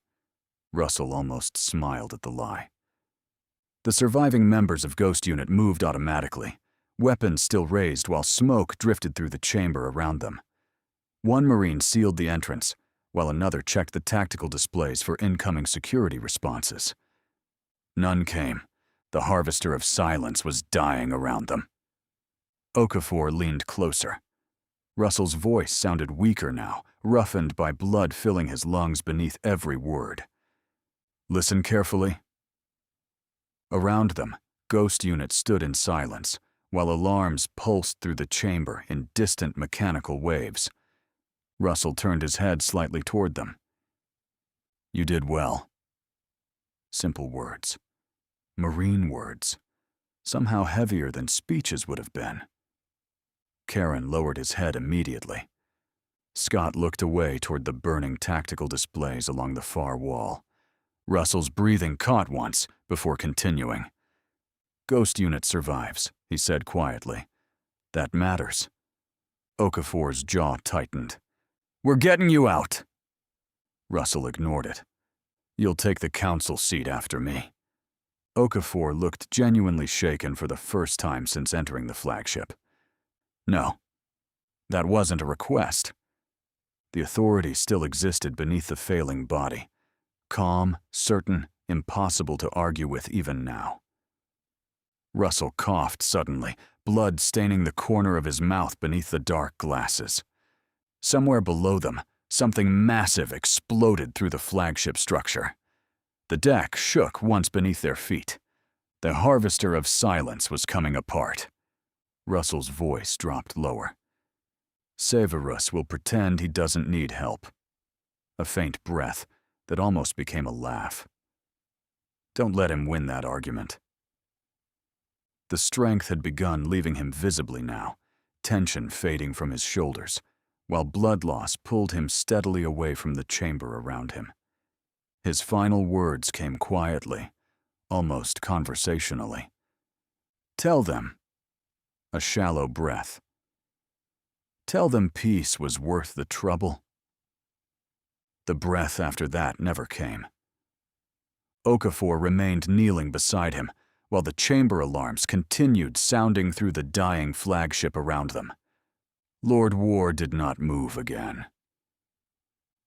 Russell almost smiled at the lie. The surviving members of Ghost Unit moved automatically, weapons still raised while smoke drifted through the chamber around them. One Marine sealed the entrance, while another checked the tactical displays for incoming security responses. None came. The harvester of silence was dying around them. Okafor leaned closer. Russell's voice sounded weaker now, roughened by blood filling his lungs beneath every word. "Listen carefully." Around them, Ghost Unit stood in silence, while alarms pulsed through the chamber in distant mechanical waves. Russell turned his head slightly toward them. You did well. Simple words. Marine words. Somehow heavier than speeches would have been. Karen lowered his head immediately. Scott looked away toward the burning tactical displays along the far wall. Russell's breathing caught once before continuing. Ghost Unit survives, he said quietly. That matters. Okafor's jaw tightened. We're getting you out. Russell ignored it. You'll take the council seat after me. Okafor looked genuinely shaken for the first time since entering the flagship. No, that wasn't a request. The authority still existed beneath the failing body. Calm, certain, impossible to argue with even now. Russell coughed suddenly, blood staining the corner of his mouth beneath the dark glasses. Somewhere below them, something massive exploded through the flagship structure. The deck shook once beneath their feet. The harvester of silence was coming apart. Russell's voice dropped lower. Severus will pretend he doesn't need help. A faint breath that almost became a laugh. Don't let him win that argument. The strength had begun leaving him visibly now, tension fading from his shoulders, while blood loss pulled him steadily away from the chamber around him. His final words came quietly, almost conversationally. Tell them. A shallow breath. Tell them peace was worth the trouble. The breath after that never came. Okafor remained kneeling beside him, while the chamber alarms continued sounding through the dying flagship around them. Lord War did not move again.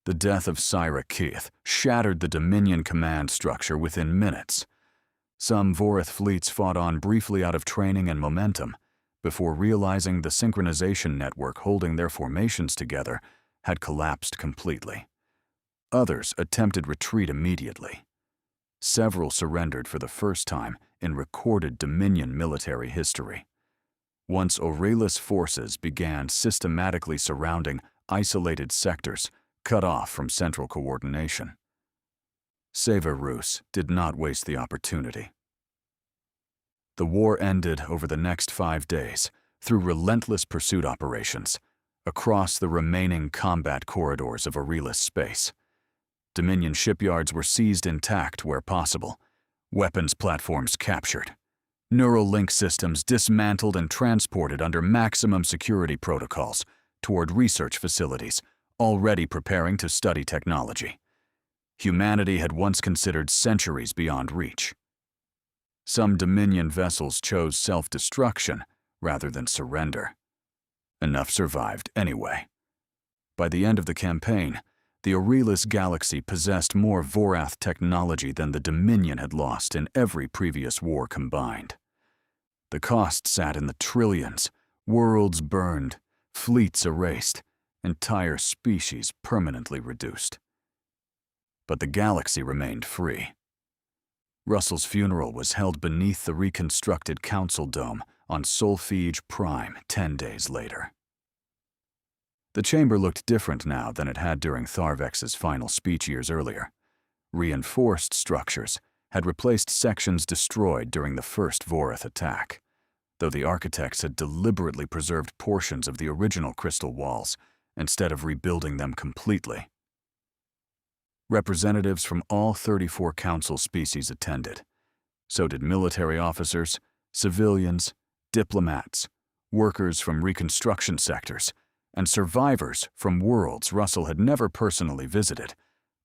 The death of Syra Keith shattered the Dominion command structure within minutes. Some Vorath fleets fought on briefly out of training and momentum, before realizing the synchronization network holding their formations together had collapsed completely. Others attempted retreat immediately. Several surrendered for the first time in recorded Dominion military history. Once Aurelis forces began systematically surrounding isolated sectors cut off from central coordination. Severus did not waste the opportunity. The war ended over the next 5 days through relentless pursuit operations across the remaining combat corridors of Aurelis space. Dominion shipyards were seized intact where possible, weapons platforms captured, neural link systems dismantled and transported under maximum security protocols toward research facilities already preparing to study technology. Humanity had once considered centuries beyond reach. Some Dominion vessels chose self-destruction rather than surrender. Enough survived anyway. By the end of the campaign, the Aurelis Galaxy possessed more Vorath technology than the Dominion had lost in every previous war combined. The cost sat in the trillions, worlds burned, fleets erased, entire species permanently reduced. But the galaxy remained free. Russell's funeral was held beneath the reconstructed Council Dome on Solfege Prime 10 days later. The chamber looked different now than it had during Tharvex's final speech years earlier. Reinforced structures had replaced sections destroyed during the first Vorath attack, though the architects had deliberately preserved portions of the original crystal walls instead of rebuilding them completely. Representatives from all 34 council species attended. So did military officers, civilians, diplomats, workers from reconstruction sectors, and survivors from worlds Russell had never personally visited,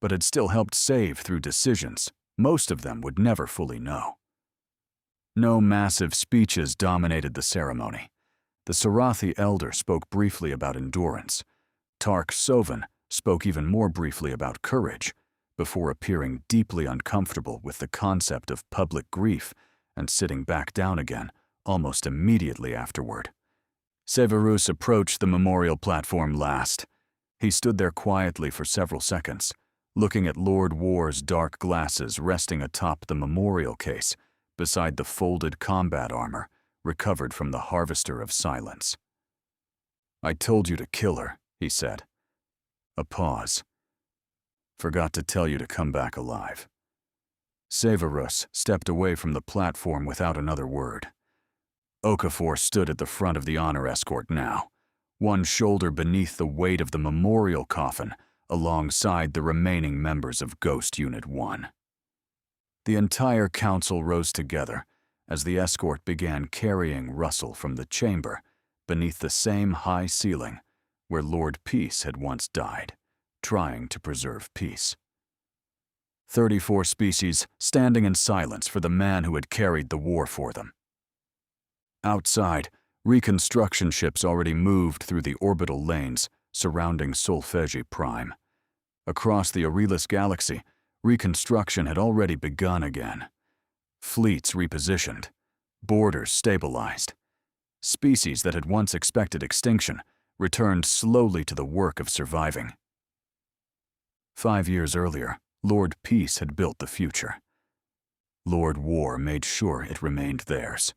but had still helped save through decisions most of them would never fully know. No massive speeches dominated the ceremony. The Sarathi elder spoke briefly about endurance. Tark Sovan spoke even more briefly about courage, before appearing deeply uncomfortable with the concept of public grief and sitting back down again almost immediately afterward. Severus approached the memorial platform last. He stood there quietly for several seconds, looking at Lord War's dark glasses resting atop the memorial case beside the folded combat armor recovered from the Harvester of Silence. "I told you to kill her," he said. A pause. Forgot to tell you to come back alive. Severus stepped away from the platform without another word. Okafor stood at the front of the honor escort now, one shoulder beneath the weight of the memorial coffin alongside the remaining members of Ghost Unit 1. The entire council rose together as the escort began carrying Russell from the chamber beneath the same high ceiling where Lord Peace had once died, trying to preserve peace. 34 species standing in silence for the man who had carried the war for them. Outside, reconstruction ships already moved through the orbital lanes surrounding Solfegi Prime. Across the Aurelis Galaxy, reconstruction had already begun again. Fleets repositioned, borders stabilized. Species that had once expected extinction returned slowly to the work of surviving. 5 years earlier, Lord Peace had built the future. Lord War made sure it remained theirs.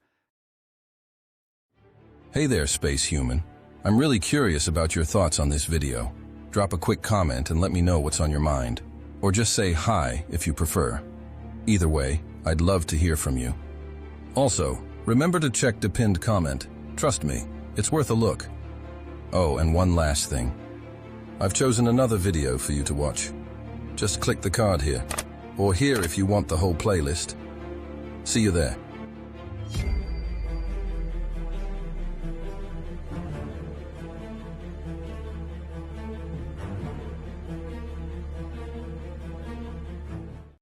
Hey there, space human. I'm really curious about your thoughts on this video. Drop a quick comment and let me know what's on your mind. Or just say hi if you prefer. Either way, I'd love to hear from you. Also, remember to check the pinned comment. Trust me, it's worth a look. Oh, and one last thing. I've chosen another video for you to watch. Just click the card here, or here if you want the whole playlist. See you there.